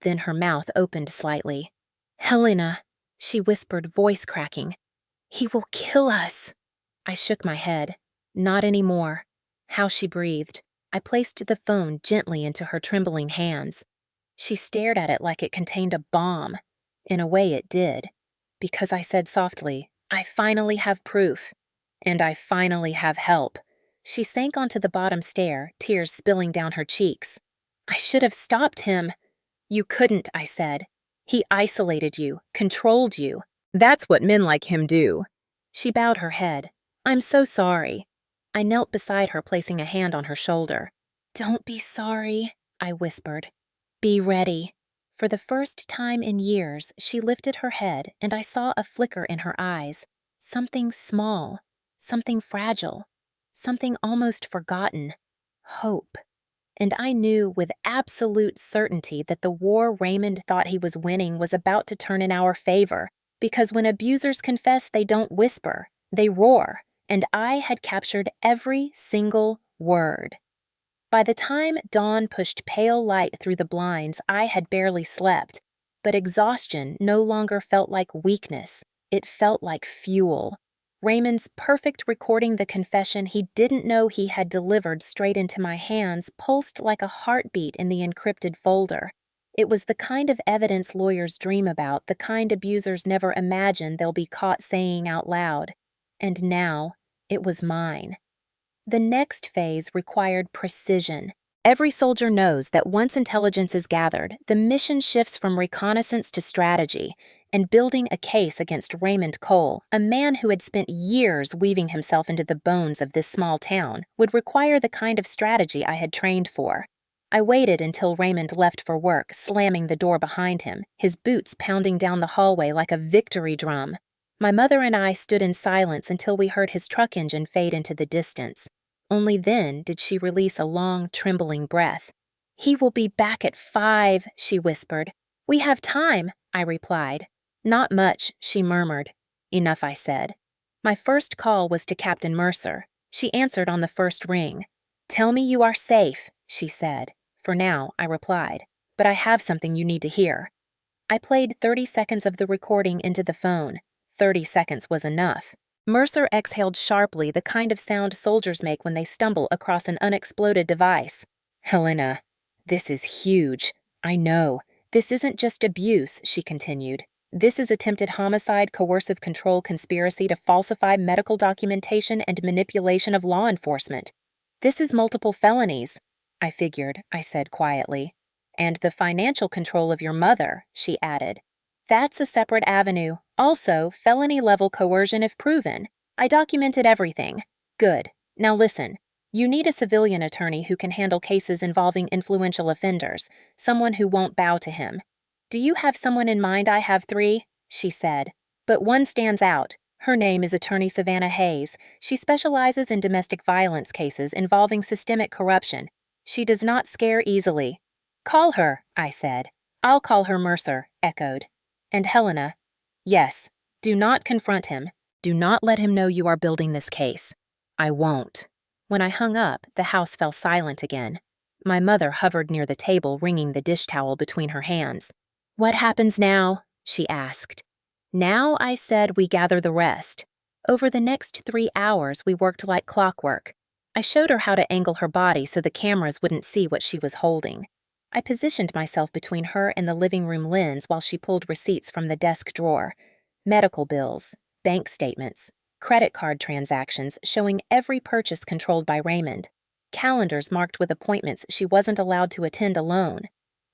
Then her mouth opened slightly. "Helena," she whispered, voice cracking. "He will kill us." I shook my head. Not anymore. How she breathed. I placed the phone gently into her trembling hands. She stared at it like it contained a bomb. In a way it did. Because I said softly, "I finally have proof. And I finally have help." She sank onto the bottom stair, tears spilling down her cheeks. "I should have stopped him." "You couldn't," I said. "He isolated you, controlled you. That's what men like him do." She bowed her head. "I'm so sorry." I knelt beside her, placing a hand on her shoulder. "Don't be sorry," I whispered. "Be ready." For the first time in years, she lifted her head, and I saw a flicker in her eyes. Something small, something fragile, something almost forgotten. Hope. And I knew with absolute certainty that the war Raymond thought he was winning was about to turn in our favor, because when abusers confess, they don't whisper, they roar, and I had captured every single word. By the time dawn pushed pale light through the blinds, I had barely slept, but exhaustion no longer felt like weakness. It felt like fuel. Raymond's perfect recording the confession he didn't know he had delivered straight into my hands pulsed like a heartbeat in the encrypted folder. It was the kind of evidence lawyers dream about, the kind abusers never imagine they'll be caught saying out loud. And now, it was mine. The next phase required precision. Every soldier knows that once intelligence is gathered, the mission shifts from reconnaissance to strategy, and building a case against Raymond Cole, a man who had spent years weaving himself into the bones of this small town, would require the kind of strategy I had trained for. I waited until Raymond left for work, slamming the door behind him, his boots pounding down the hallway like a victory drum. My mother and I stood in silence until we heard his truck engine fade into the distance. Only then did she release a long, trembling breath. "He will be back at 5, she whispered. "We have time," I replied. "Not much," she murmured. "Enough," I said. My first call was to Captain Mercer. She answered on the first ring. "Tell me you are safe," she said. "For now," I replied. "But I have something you need to hear." I played 30 seconds of the recording into the phone. 30 seconds was enough. Mercer exhaled sharply, the kind of sound soldiers make when they stumble across an unexploded device. "Helena, this is huge. I know. This isn't just abuse," she continued. "This is attempted homicide, coercive control, conspiracy to falsify medical documentation, and manipulation of law enforcement. This is multiple felonies." "I figured," I said quietly. "And the financial control of your mother," she added. "That's a separate avenue. Also, felony-level coercion if proven. I documented everything." "Good. Now listen. You need a civilian attorney who can handle cases involving influential offenders, someone who won't bow to him. Do you have someone in mind?" "I have 3, she said. "But one stands out. Her name is Attorney Savannah Hayes. She specializes in domestic violence cases involving systemic corruption. She does not scare easily. Call her, I said. I'll call her, Mercer echoed. And Helena? Yes. Do not confront him. Do not let him know you are building this case. I won't. When I hung up, the house fell silent again. My mother hovered near the table, wringing the dish towel between her hands. What happens now? She asked. Now, I said, we gather the rest. Over the next 3 hours, we worked like clockwork. I showed her how to angle her body so the cameras wouldn't see what she was holding. I positioned myself between her and the living room lens while she pulled receipts from the desk drawer. Medical bills, bank statements, credit card transactions showing every purchase controlled by Raymond, calendars marked with appointments she wasn't allowed to attend alone,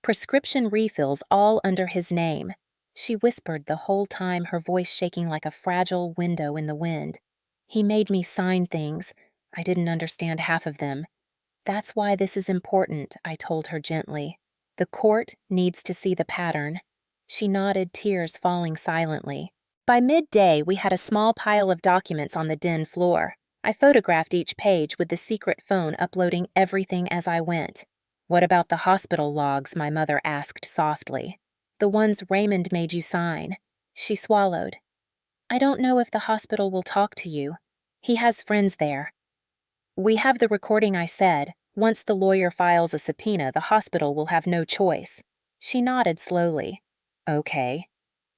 prescription refills all under his name. She whispered the whole time, her voice shaking like a fragile window in the wind. He made me sign things. I didn't understand half of them. That's why this is important, I told her gently. The court needs to see the pattern. She nodded, tears falling silently. By midday, we had a small pile of documents on the den floor. I photographed each page with the secret phone, uploading everything as I went. What about the hospital logs? My mother asked softly. The ones Raymond made you sign. She swallowed. I don't know if the hospital will talk to you. He has friends there. We have the recording, I said. Once the lawyer files a subpoena, the hospital will have no choice. She nodded slowly. Okay.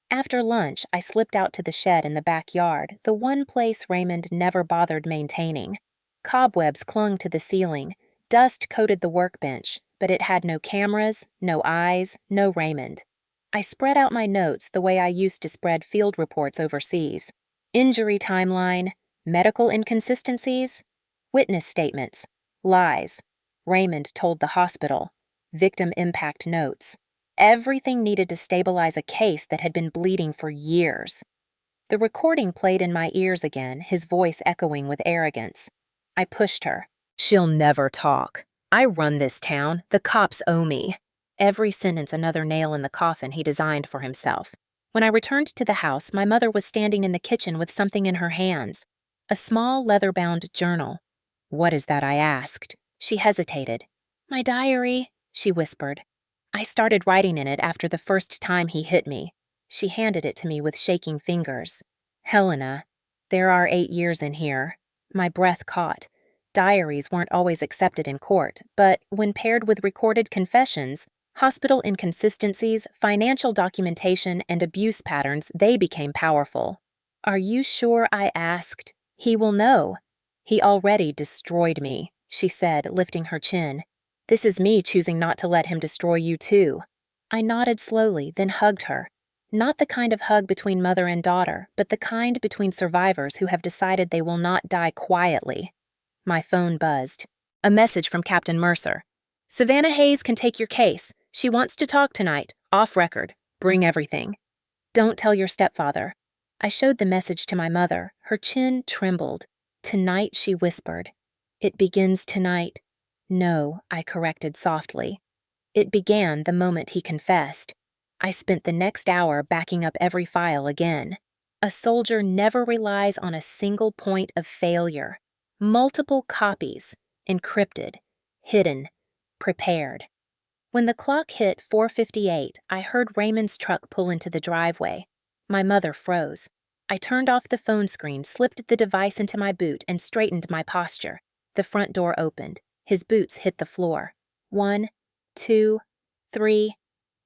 After lunch, I slipped out to the shed in the backyard, the one place Raymond never bothered maintaining. Cobwebs clung to the ceiling. Dust coated the workbench, but it had no cameras, no eyes, no Raymond. I spread out my notes the way I used to spread field reports overseas. Injury timeline, medical inconsistencies, witness statements, lies. Raymond told the hospital. Victim impact notes. Everything needed to stabilize a case that had been bleeding for years. The recording played in my ears again, his voice echoing with arrogance. I pushed her. She'll never talk. I run this town. The cops owe me. Every sentence another nail in the coffin he designed for himself. When I returned to the house, my mother was standing in the kitchen with something in her hands. A small leather-bound journal. What is that? I asked. She hesitated. My diary, she whispered. I started writing in it after the first time he hit me. She handed it to me with shaking fingers. Helena, there are 8 years in here. My breath caught. Diaries weren't always accepted in court, but when paired with recorded confessions, hospital inconsistencies, financial documentation, and abuse patterns, they became powerful. Are you sure? I asked. He will know. He already destroyed me, she said, lifting her chin. This is me choosing not to let him destroy you too. I nodded slowly, then hugged her. Not the kind of hug between mother and daughter, but the kind between survivors who have decided they will not die quietly. My phone buzzed. A message from Captain Mercer. Savannah Hayes can take your case. She wants to talk tonight, off record. Bring everything. Don't tell your stepfather. I showed the message to my mother. Her chin trembled. Tonight, she whispered. It begins tonight. No, I corrected softly. It began the moment he confessed. I spent the next hour backing up every file again. A soldier never relies on a single point of failure. Multiple copies, encrypted, hidden, prepared. When the clock hit 4:58, I heard Raymond's truck pull into the driveway. My mother froze. I turned off the phone screen, slipped the device into my boot, and straightened my posture. The front door opened. His boots hit the floor. 1, 2, 3,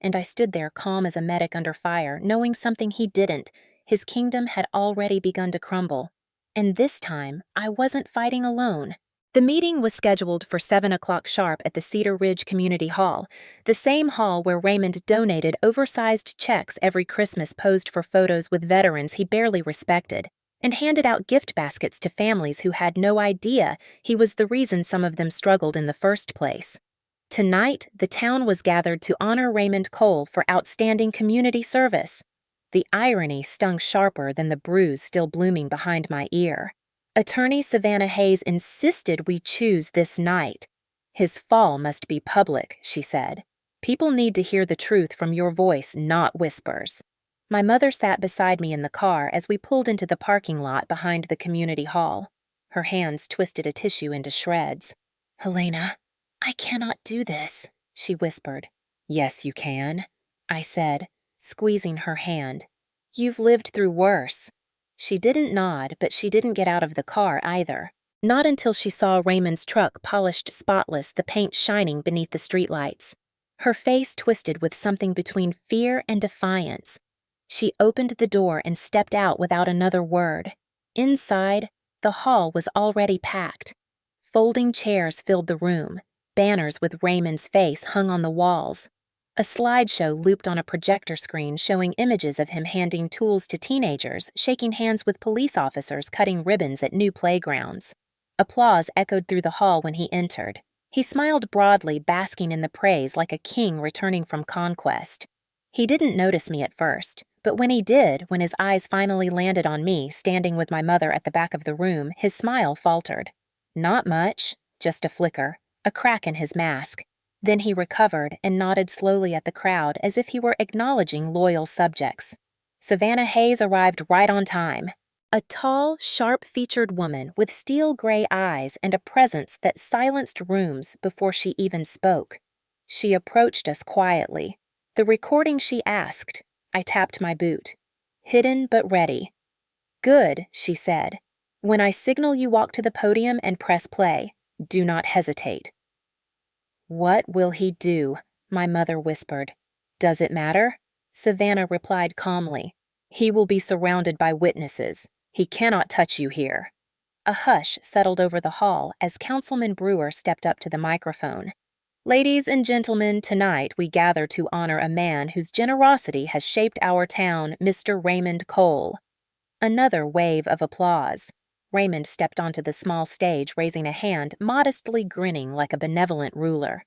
and I stood there calm as a medic under fire, knowing something he didn't. His kingdom had already begun to crumble. And this time, I wasn't fighting alone. The meeting was scheduled for 7 o'clock sharp at the Cedar Ridge Community Hall, the same hall where Raymond donated oversized checks every Christmas posed for photos with veterans he barely respected, and handed out gift baskets to families who had no idea he was the reason some of them struggled in the first place. Tonight, the town was gathered to honor Raymond Cole for outstanding community service. The irony stung sharper than the bruise still blooming behind my ear. Attorney Savannah Hayes insisted we choose this night. His fall must be public, she said. People need to hear the truth from your voice, not whispers. My mother sat beside me in the car as we pulled into the parking lot behind the community hall. Her hands twisted a tissue into shreds. "Helena, I cannot do this," she whispered. "Yes, you can," I said, squeezing her hand. "You've lived through worse." She didn't nod, but she didn't get out of the car either. Not until she saw Raymond's truck polished spotless, the paint shining beneath the streetlights. Her face twisted with something between fear and defiance. She opened the door and stepped out without another word. Inside, the hall was already packed. Folding chairs filled the room. Banners with Raymond's face hung on the walls. A slideshow looped on a projector screen showing images of him handing tools to teenagers, shaking hands with police officers, cutting ribbons at new playgrounds. Applause echoed through the hall when he entered. He smiled broadly, basking in the praise like a king returning from conquest. He didn't notice me at first, but when he did, when his eyes finally landed on me, standing with my mother at the back of the room, his smile faltered. Not much, just a flicker, a crack in his mask. Then he recovered and nodded slowly at the crowd as if he were acknowledging loyal subjects. Savannah Hayes arrived right on time. A tall, sharp-featured woman with steel-gray eyes and a presence that silenced rooms before she even spoke. She approached us quietly. "The recording," she asked. I tapped my boot. "Hidden but ready." "Good," she said. "When I signal, you walk to the podium and press play. Do not hesitate." "What will he do?" my mother whispered. "Does it matter?" Savannah replied calmly. "He will be surrounded by witnesses. He cannot touch you here." A hush settled over the hall as Councilman Brewer stepped up to the microphone. "Ladies and gentlemen, tonight we gather to honor a man whose generosity has shaped our town, Mr. Raymond Cole." Another wave of applause. Raymond stepped onto the small stage, raising a hand, modestly grinning like a benevolent ruler.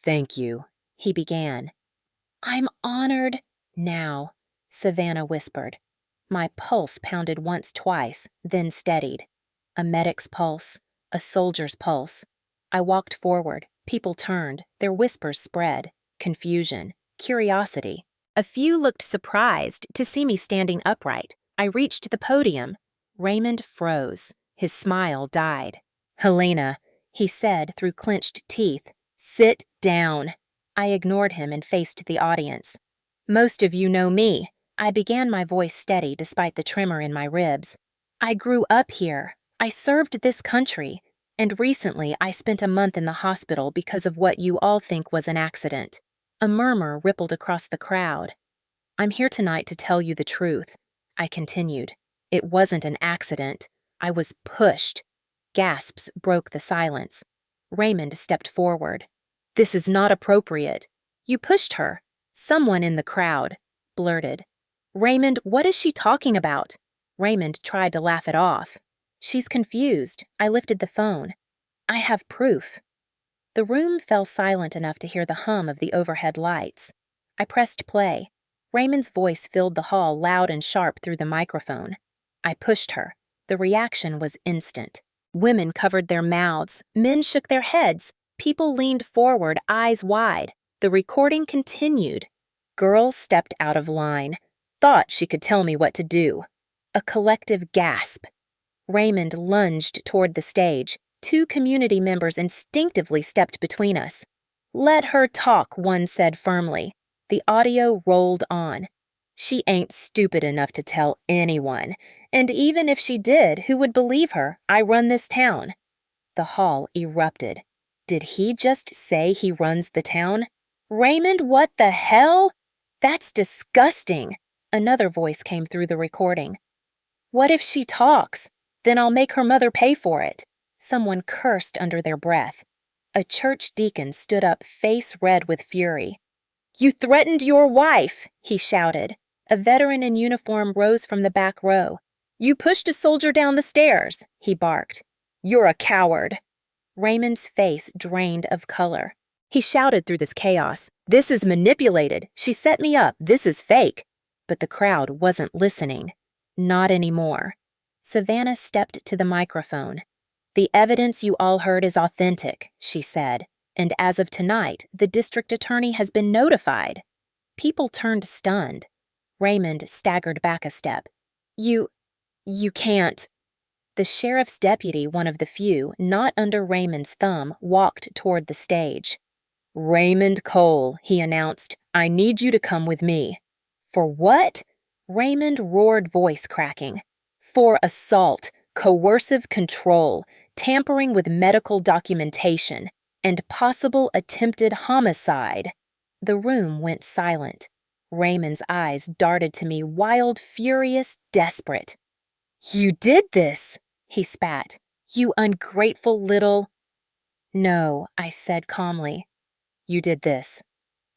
"Thank you," he began. "I'm honored." "Now," Savannah whispered. My pulse pounded once, twice, then steadied. A medic's pulse, a soldier's pulse. I walked forward. People turned. Their whispers spread. Confusion. Curiosity. A few looked surprised to see me standing upright. I reached the podium. Raymond froze. His smile died. "Helena," he said through clenched teeth, "sit down." I ignored him and faced the audience. "Most of you know me." I began, my voice steady despite the tremor in my ribs. "I grew up here. I served this country. And recently I spent a month in the hospital because of what you all think was an accident." A murmur rippled across the crowd. "I'm here tonight to tell you the truth," I continued. "It wasn't an accident. I was pushed." Gasps broke the silence. Raymond stepped forward. "This is not appropriate." "You pushed her," someone in the crowd blurted. "Raymond, what is she talking about?" Raymond tried to laugh it off. "She's confused." I lifted the phone. "I have proof." The room fell silent enough to hear the hum of the overhead lights. I pressed play. Raymond's voice filled the hall loud and sharp through the microphone. I pushed her. The reaction was instant. Women covered their mouths. Men shook their heads. People leaned forward, eyes wide. The recording continued. Girls stepped out of line. Thought she could tell me what to do. A collective gasp. Raymond lunged toward the stage. 2 community members instinctively stepped between us. "Let her talk," one said firmly. The audio rolled on. "She ain't stupid enough to tell anyone. And even if she did, who would believe her? I run this town." The hall erupted. Did he just say he runs the town? "Raymond, what the hell? That's disgusting." Another voice came through the recording. "What if she talks? Then I'll make her mother pay for it." Someone cursed under their breath. A church deacon stood up, face red with fury. "You threatened your wife," he shouted. A veteran in uniform rose from the back row. "You pushed a soldier down the stairs," he barked. "You're a coward." Raymond's face drained of color. He shouted through this chaos, "This is manipulated. She set me up. This is fake." But the crowd wasn't listening. Not anymore. Savannah stepped to the microphone. "The evidence you all heard is authentic," she said, "and as of tonight, the district attorney has been notified." People turned stunned. Raymond staggered back a step. You can't. The sheriff's deputy, one of the few, not under Raymond's thumb, walked toward the stage. Raymond Cole, he announced, I need you to come with me. For what? Raymond roared, voice cracking. For assault, coercive control, tampering with medical documentation, and possible attempted homicide. The room went silent. Raymond's eyes darted to me, wild, furious, desperate. You did this, he spat. You ungrateful little... No, I said calmly. You did this.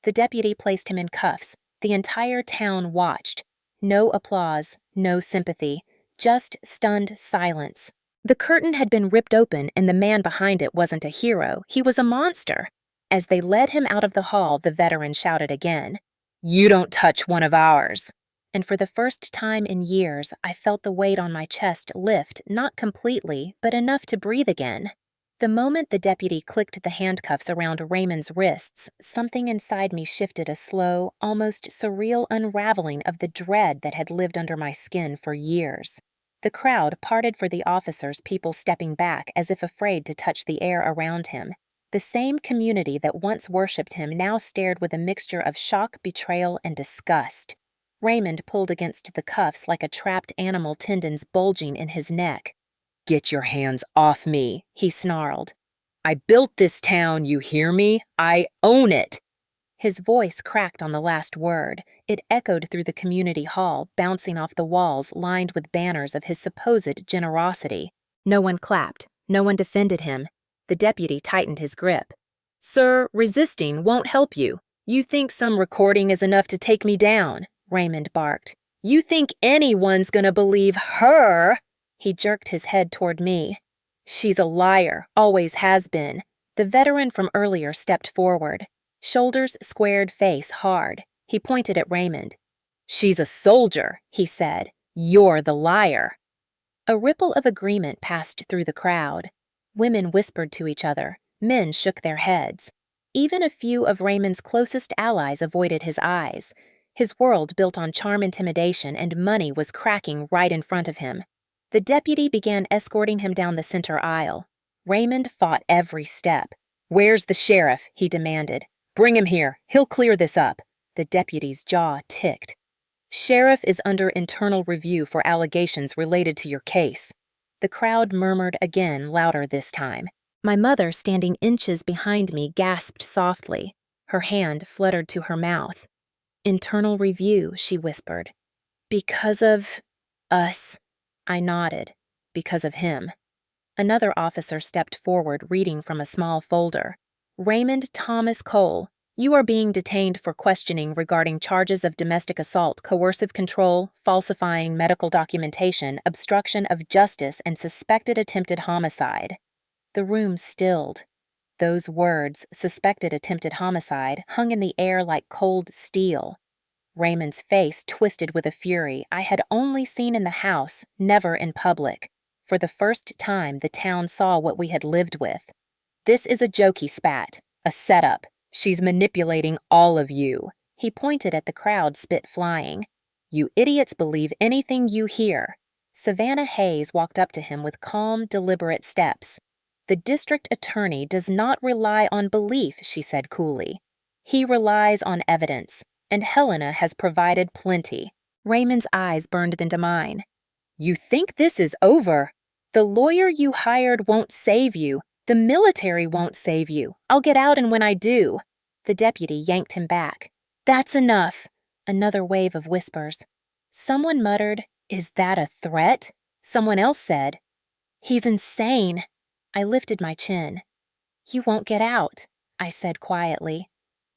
The deputy placed him in cuffs. The entire town watched. No applause, no sympathy, just stunned silence. The curtain had been ripped open, and the man behind it wasn't a hero. He was a monster. As they led him out of the hall, the veteran shouted again, You don't touch one of ours. And for the first time in years, I felt the weight on my chest lift, not completely, but enough to breathe again. The moment the deputy clicked the handcuffs around Raymond's wrists, something inside me shifted, a slow, almost surreal unraveling of the dread that had lived under my skin for years. The crowd parted for the officers, people stepping back as if afraid to touch the air around him. The same community that once worshipped him now stared with a mixture of shock, betrayal, and disgust. Raymond pulled against the cuffs like a trapped animal, tendons bulging in his neck. Get your hands off me, he snarled. I built this town, you hear me? I own it. His voice cracked on the last word. It echoed through the community hall, bouncing off the walls lined with banners of his supposed generosity. No one clapped. No one defended him. The deputy tightened his grip. Sir, resisting won't help you. You think some recording is enough to take me down, Raymond barked. You think anyone's gonna believe her? He jerked his head toward me. She's a liar, always has been. The veteran from earlier stepped forward. Shoulders squared, face hard. He pointed at Raymond. She's a soldier, he said. You're the liar. A ripple of agreement passed through the crowd. Women whispered to each other. Men shook their heads. Even a few of Raymond's closest allies avoided his eyes. His world, built on charm, intimidation, and money, was cracking right in front of him. The deputy began escorting him down the center aisle. Raymond fought every step. Where's the sheriff? He demanded. Bring him here. He'll clear this up. The deputy's jaw ticked. Sheriff is under internal review for allegations related to your case. The crowd murmured again, louder this time. My mother, standing inches behind me, gasped softly. Her hand fluttered to her mouth. Internal review, she whispered. Because of us. I nodded. Because of him. Another officer stepped forward, reading from a small folder. Raymond Thomas Cole, you are being detained for questioning regarding charges of domestic assault, coercive control, falsifying medical documentation, obstruction of justice, and suspected attempted homicide. The room stilled. Those words, suspected attempted homicide, hung in the air like cold steel. Raymond's face twisted with a fury I had only seen in the house, never in public. For the first time, the town saw what we had lived with. This is a joke, he spat. A setup. She's manipulating all of you. He pointed at the crowd, spit flying. You idiots believe anything you hear. Savannah Hayes walked up to him with calm, deliberate steps. The district attorney does not rely on belief, she said coolly. He relies on evidence. And Helena has provided plenty. Raymond's eyes burned into mine. You think this is over? The lawyer you hired won't save you. The military won't save you. I'll get out, and when I do. The deputy yanked him back. That's enough. Another wave of whispers. Someone muttered, Is that a threat? Someone else said, He's insane. I lifted my chin. You won't get out, I said quietly.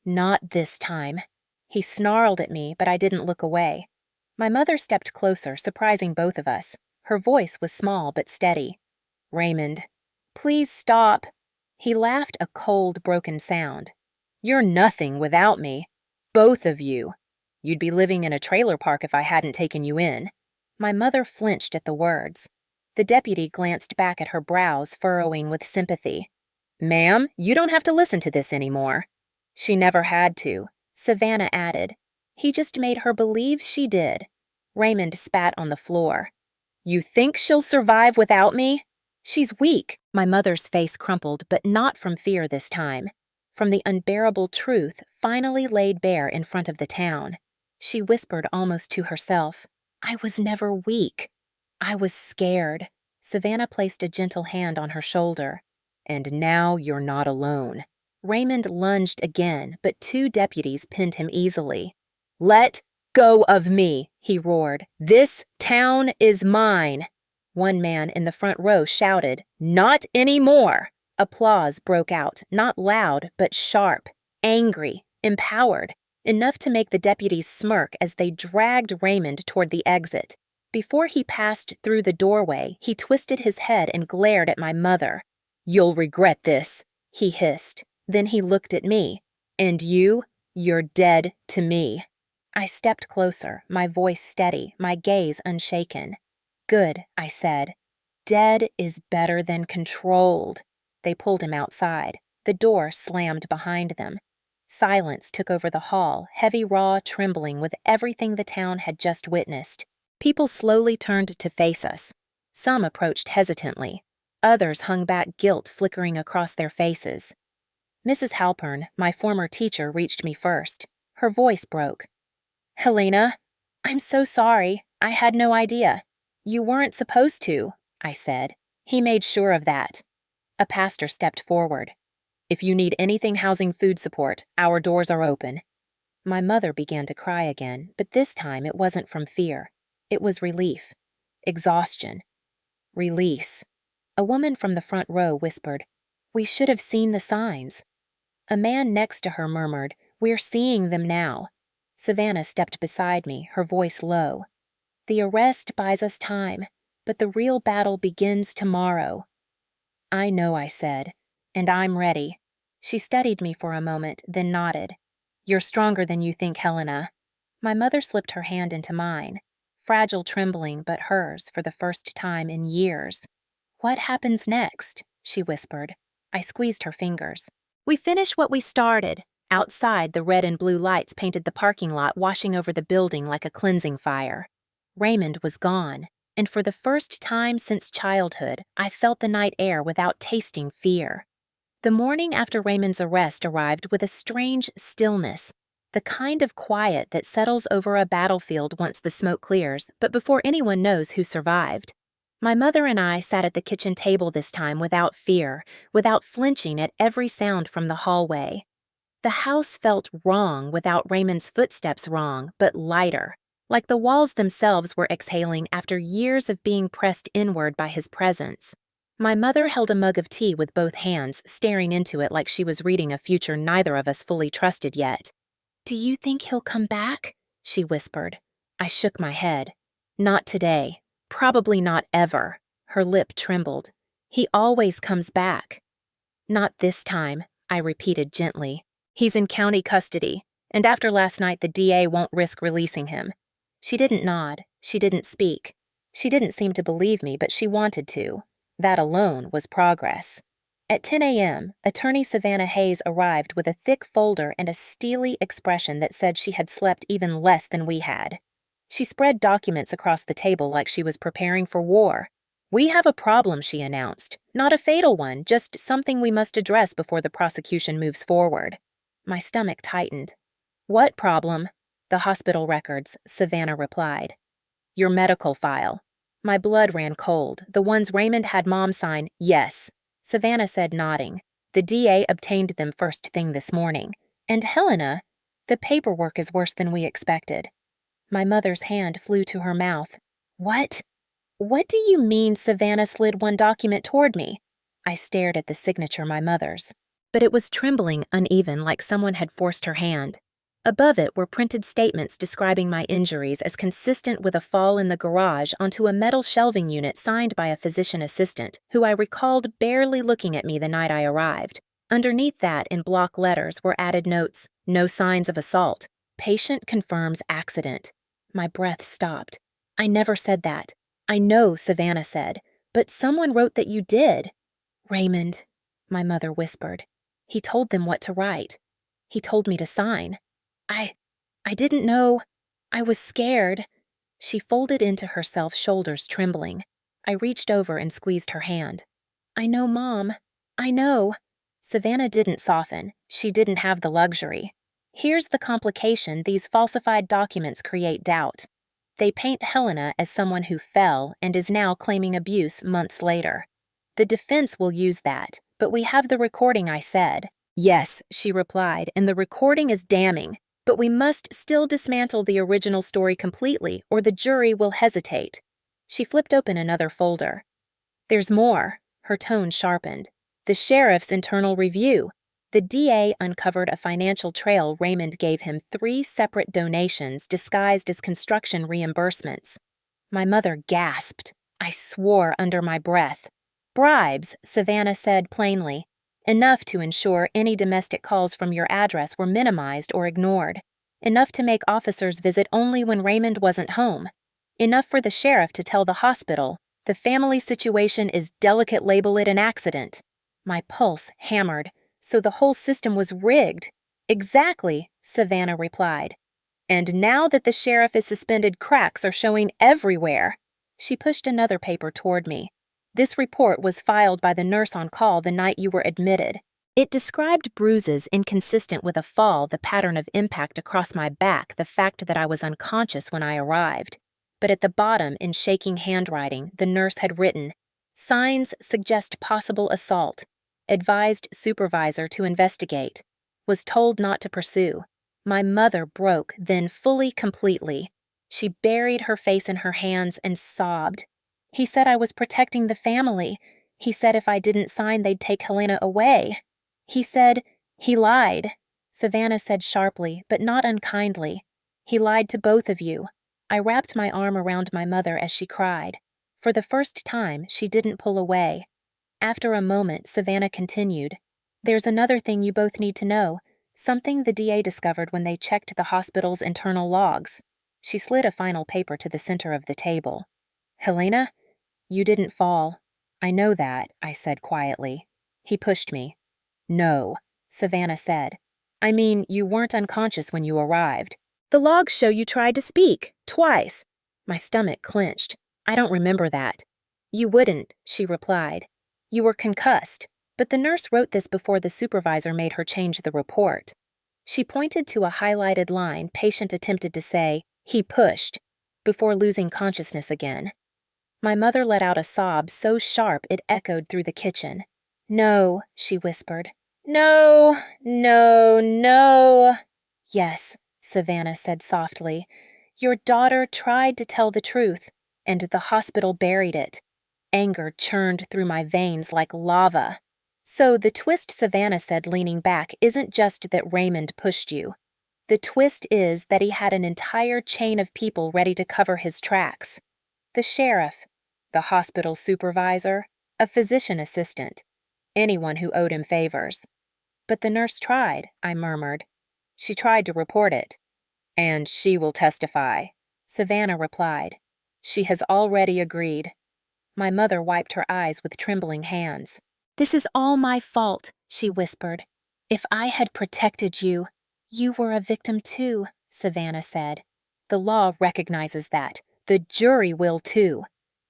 Not this time. He snarled at me, but I didn't look away. My mother stepped closer, surprising both of us. Her voice was small but steady. Raymond, please stop. He laughed, a cold, broken sound. You're nothing without me. Both of you. You'd be living in a trailer park if I hadn't taken you in. My mother flinched at the words. The deputy glanced back at her brows, furrowing with sympathy. Ma'am, you don't have to listen to this anymore. She never had to. Savannah added, He just made her believe she did. Raymond spat on the floor. You think she'll survive without me? She's weak. My mother's face crumpled, but not from fear this time. From the unbearable truth finally laid bare in front of the town. She whispered almost to herself, I was never weak. I was scared. Savannah placed a gentle hand on her shoulder. And now you're not alone. Raymond lunged again, but 2 deputies pinned him easily. Let go of me, he roared. This town is mine. One man in the front row shouted, Not anymore! Applause broke out, not loud, but sharp, angry, empowered, enough to make the deputies smirk as they dragged Raymond toward the exit. Before he passed through the doorway, he twisted his head and glared at my mother. You'll regret this, he hissed. Then he looked at me. And you're dead to me. I stepped closer, my voice steady, my gaze unshaken. Good, I said. Dead is better than controlled. They pulled him outside. The door slammed behind them. Silence took over the hall, heavy, raw, trembling with everything the town had just witnessed. People slowly turned to face us. Some approached hesitantly. Others hung back, guilt flickering across their faces. Mrs. Halpern, my former teacher, reached me first. Her voice broke. Helena, I'm so sorry. I had no idea. You weren't supposed to, I said. He made sure of that. A pastor stepped forward. If you need anything housing food support, our doors are open. My mother began to cry again, but this time it wasn't from fear. It was relief. Exhaustion. Release. A woman from the front row whispered, We should have seen the signs. A man next to her murmured, We're seeing them now. Savannah stepped beside me, her voice low. The arrest buys us time, but the real battle begins tomorrow. I know, I said, and I'm ready. She studied me for a moment, then nodded. You're stronger than you think, Helena. My mother slipped her hand into mine, fragile, trembling, but hers for the first time in years. What happens next? She whispered. I squeezed her fingers. We finish what we started. Outside, the red and blue lights painted the parking lot, washing over the building like a cleansing fire. Raymond was gone, and for the first time since childhood, I felt the night air without tasting fear. The morning after Raymond's arrest arrived with a strange stillness, the kind of quiet that settles over a battlefield once the smoke clears, but before anyone knows who survived. My mother and I sat at the kitchen table this time without fear, without flinching at every sound from the hallway. The house felt wrong without Raymond's footsteps wrong, but lighter, like the walls themselves were exhaling after years of being pressed inward by his presence. My mother held a mug of tea with both hands, staring into it like she was reading a future neither of us fully trusted yet. Do you think he'll come back? She whispered. I shook my head. Not today. Probably not ever. Her lip trembled. He always comes back. Not this time, I repeated gently. He's in county custody, and after last night the DA won't risk releasing him. She didn't nod. She didn't speak. She didn't seem to believe me, but she wanted to. That alone was progress. At 10 a.m., Attorney Savannah Hayes arrived with a thick folder and a steely expression that said she had slept even less than we had. She spread documents across the table like she was preparing for war. We have a problem, she announced. Not a fatal one, just something we must address before the prosecution moves forward. My stomach tightened. What problem? The hospital records, Savannah replied. Your medical file. My blood ran cold. The ones Raymond had Mom sign, yes. Savannah said, nodding. The DA obtained them first thing this morning. And Helena, the paperwork is worse than we expected. My mother's hand flew to her mouth. What? What do you mean Savannah slid one document toward me? I stared at the signature, my mother's. But it was trembling uneven like someone had forced her hand. Above it were printed statements describing my injuries as consistent with a fall in the garage onto a metal shelving unit signed by a physician assistant, who I recalled barely looking at me the night I arrived. Underneath that, in block letters, were added notes, no signs of assault. Patient confirms accident. My breath stopped. I never said that. I know, Savannah said, but someone wrote that you did. Raymond, my mother whispered. He told them what to write. He told me to sign. I didn't know. I was scared." She folded into herself, shoulders trembling. I reached over and squeezed her hand. "I know, Mom. I know." Savannah didn't soften. She didn't have the luxury. "Here's the complication: these falsified documents create doubt. They paint Helena as someone who fell and is now claiming abuse months later. The defense will use that, but we have the recording I said." "Yes," she replied, "and the recording is damning. But we must still dismantle the original story completely, or the jury will hesitate." She flipped open another folder. "There's more." Her tone sharpened. "The sheriff's internal review. The DA uncovered a financial trail Raymond gave him 3 separate donations disguised as construction reimbursements." My mother gasped. I swore under my breath. "Bribes," Savannah said plainly. "Enough to ensure any domestic calls from your address were minimized or ignored. Enough to make officers visit only when Raymond wasn't home. Enough for the sheriff to tell the hospital, 'The family situation is delicate, label it an accident.'" My pulse hammered. So the whole system was rigged. "Exactly," Savannah replied. "And now that the sheriff is suspended, cracks are showing everywhere." She pushed another paper toward me. "This report was filed by the nurse on call the night you were admitted. It described bruises inconsistent with a fall, the pattern of impact across my back, the fact that I was unconscious when I arrived. But at the bottom, in shaking handwriting, the nurse had written, 'Signs suggest possible assault. Advised supervisor to investigate. Was told not to pursue.'" My mother broke, then fully, completely. She buried her face in her hands and sobbed. "He said I was protecting the family. He said if I didn't sign, they'd take Helena away. He said—" "He lied," Savannah said sharply, but not unkindly. "He lied to both of you." I wrapped my arm around my mother as she cried. For the first time, she didn't pull away. After a moment, Savannah continued, "There's another thing you both need to know. Something the DA discovered when they checked the hospital's internal logs." She slid a final paper to the center of the table. "Helena, you didn't fall." "I know that," I said quietly. He pushed me. "No," Savannah said. "I mean, you weren't unconscious when you arrived. The logs show you tried to speak, twice." My stomach clenched. "I don't remember that." "You wouldn't," she replied. "You were concussed. But the nurse wrote this before the supervisor made her change the report." She pointed to a highlighted line patient attempted to say, "He pushed," before losing consciousness again. My mother let out a sob so sharp it echoed through the kitchen. "No," she whispered. "No, no, no." "Yes," Savannah said softly. "Your daughter tried to tell the truth, and the hospital buried it." Anger churned through my veins like lava. "So the twist," Savannah said, leaning back, "isn't just that Raymond pushed you. The twist is that he had an entire chain of people ready to cover his tracks. The sheriff, the hospital supervisor, a physician assistant, anyone who owed him favors." "But the nurse tried," I murmured. "She tried to report it." "And she will testify," Savannah replied. "She has already agreed." My mother wiped her eyes with trembling hands. "This is all my fault," she whispered. "If I had protected you—" "You were a victim too," Savannah said. "The law recognizes that. The jury will too."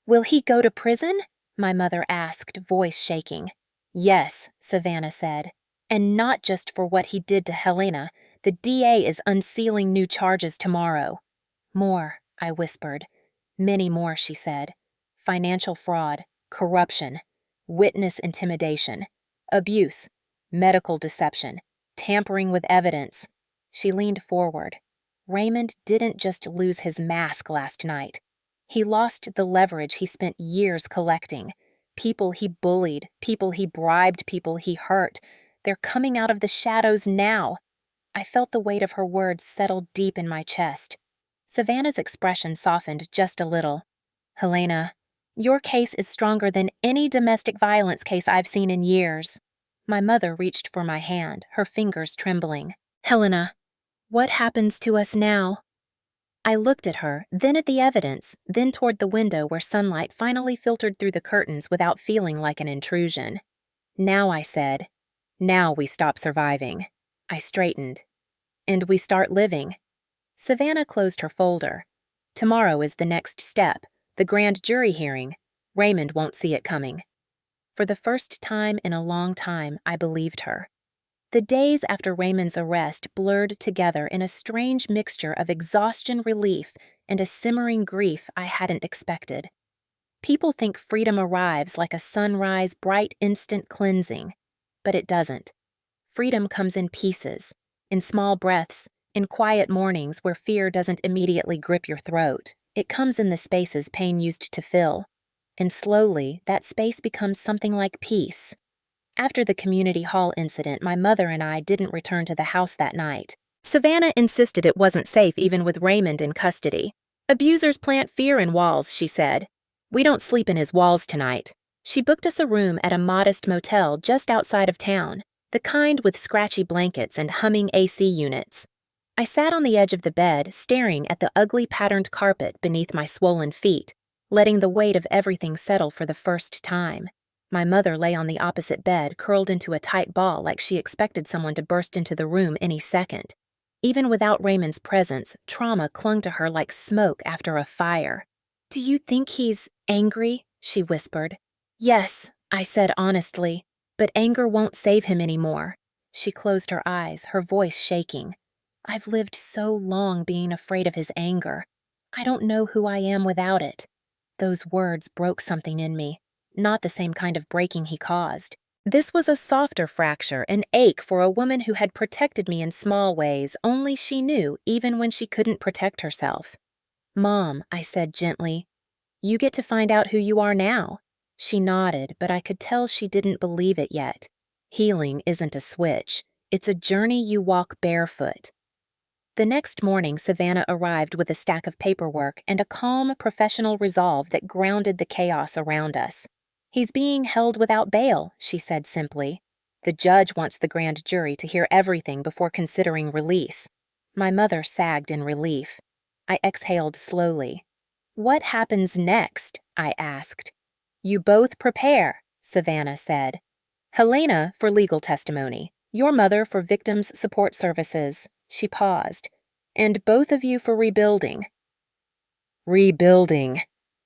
"Will he go to prison?" my mother asked, voice shaking. "Yes," Savannah said. "And not just for what he did to Helena. The DA is unsealing new charges tomorrow." "More," I whispered. "Many more," she said. "Financial fraud, corruption, witness intimidation, abuse, medical deception, tampering with evidence." She leaned forward. "Raymond didn't just lose his mask last night. He lost the leverage he spent years collecting. People he bullied, people he bribed, people he hurt. They're coming out of the shadows now." I felt the weight of her words settle deep in my chest. Savannah's expression softened just a little. "Helena, your case is stronger than any domestic violence case I've seen in years." My mother reached for my hand, her fingers trembling. "Helena, what happens to us now?" I looked at her, then at the evidence, then toward the window where sunlight finally filtered through the curtains without feeling like an intrusion. "Now," I said, "now we stop surviving." I straightened. "And we start living." Savannah closed her folder. Tomorrow is the next step, the grand jury hearing. Raymond won't see it coming. For the first time in a long time, I believed her. The days after Raymond's arrest blurred together in a strange mixture of exhaustion relief and a simmering grief I hadn't expected. People think freedom arrives like a sunrise, bright instant cleansing, but it doesn't. Freedom comes in pieces, in small breaths, in quiet mornings where fear doesn't immediately grip your throat. It comes in the spaces pain used to fill, and slowly that space becomes something like peace. After the community hall incident, my mother and I didn't return to the house that night. Savannah insisted it wasn't safe even with Raymond in custody. Abusers plant fear in walls, she said. We don't sleep in his walls tonight. She booked us a room at a modest motel just outside of town, the kind with scratchy blankets and humming AC units. I sat on the edge of the bed, staring at the ugly patterned carpet beneath my swollen feet, letting the weight of everything settle for the first time. My mother lay on the opposite bed, curled into a tight ball like she expected someone to burst into the room any second. Even without Raymond's presence, trauma clung to her like smoke after a fire. "Do you think he's angry?" she whispered. "Yes," I said honestly, "but anger won't save him anymore." She closed her eyes, her voice shaking. "I've lived so long being afraid of his anger. I don't know who I am without it." Those words broke something in me, not the same kind of breaking he caused. This was a softer fracture, an ache for a woman who had protected me in small ways only she knew even when she couldn't protect herself. "Mom," I said gently, "you get to find out who you are now." She nodded, but I could tell she didn't believe it yet. Healing isn't a switch. It's a journey you walk barefoot. The next morning, Savannah arrived with a stack of paperwork and a calm, professional resolve that grounded the chaos around us. "He's being held without bail," she said simply. "The judge wants the grand jury to hear everything before considering release." My mother sagged in relief. I exhaled slowly. "What happens next?" I asked. "You both prepare," Savannah said. "Helena for legal testimony, your mother for victims' support services." She paused. "And both of you for rebuilding." Rebuilding.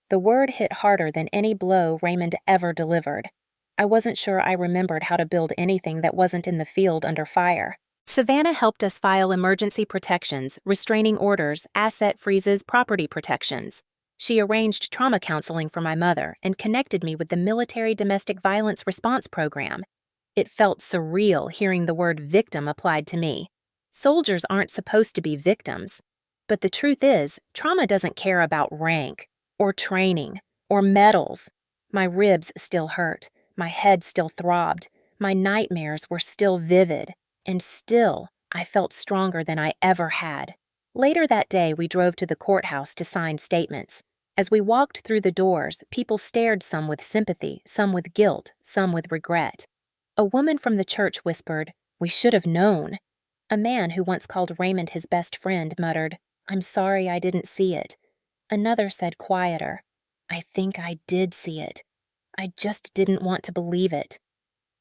The word hit harder than any blow Raymond ever delivered. I wasn't sure I remembered how to build anything that wasn't in the field under fire. Savannah helped us file emergency protections, restraining orders, asset freezes, property protections. She arranged trauma counseling for my mother and connected me with the military domestic violence response program. It felt surreal hearing the word victim applied to me. Soldiers aren't supposed to be victims. But the truth is, trauma doesn't care about rank, or training, or medals. My ribs still hurt, my head still throbbed, my nightmares were still vivid, and still, I felt stronger than I ever had. Later that day, we drove to the courthouse to sign statements. As we walked through the doors, people stared, some with sympathy, some with guilt, some with regret. A woman from the church whispered, "We should have known." A man who once called Raymond his best friend muttered, "I'm sorry I didn't see it." Another said quieter, "I think I did see it. I just didn't want to believe it."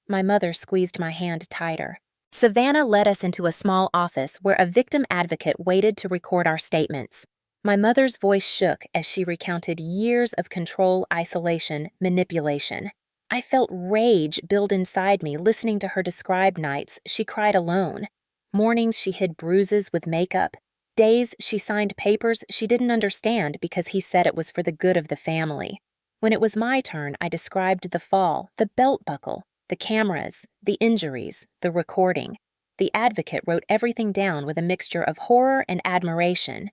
My mother squeezed my hand tighter. Savannah led us into a small office where a victim advocate waited to record our statements. My mother's voice shook as she recounted years of control, isolation, manipulation. I felt rage build inside me listening to her describe nights she cried alone. Mornings she hid bruises with makeup. Days she signed papers she didn't understand because he said it was for the good of the family. When it was my turn, I described the fall, the belt buckle, the cameras, the injuries, the recording. The advocate wrote everything down with a mixture of horror and admiration.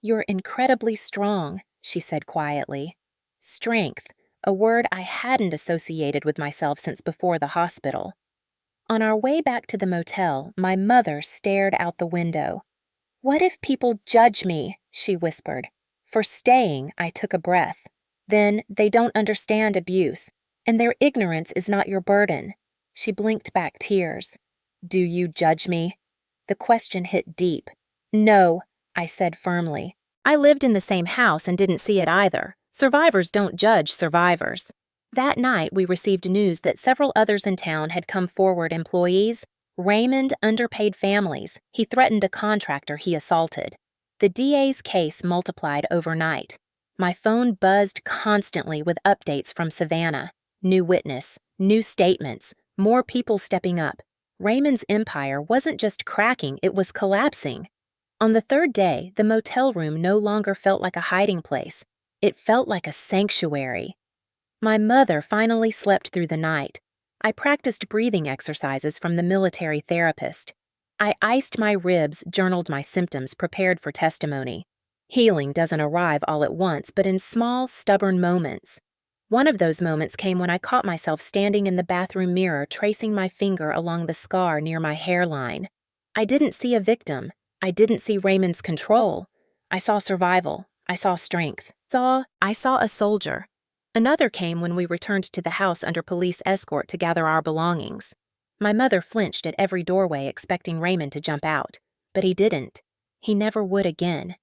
"You're incredibly strong," she said quietly. Strength, a word I hadn't associated with myself since before the hospital. On our way back to the motel, my mother stared out the window. "What if people judge me?" she whispered. For staying, I took a breath. "Then they don't understand abuse, and their ignorance is not your burden." She blinked back tears. "Do you judge me?" The question hit deep. "No," I said firmly. "I lived in the same house and didn't see it either. Survivors don't judge survivors." That night, we received news that several others in town had come forward. Employees. Raymond underpaid families. He threatened a contractor he assaulted. The DA's case multiplied overnight. My phone buzzed constantly with updates from Savannah. New witness, new statements, more people stepping up. Raymond's empire wasn't just cracking, it was collapsing. On the third day, the motel room no longer felt like a hiding place. It felt like a sanctuary. My mother finally slept through the night. I practiced breathing exercises from the military therapist. I iced my ribs, journaled my symptoms, prepared for testimony. Healing doesn't arrive all at once, but in small, stubborn moments. One of those moments came when I caught myself standing in the bathroom mirror, tracing my finger along the scar near my hairline. I didn't see a victim. I didn't see Raymond's control. I saw survival. I saw strength. I saw a soldier. Another came when we returned to the house under police escort to gather our belongings. My mother flinched at every doorway, expecting Raymond to jump out. But he didn't. He never would again.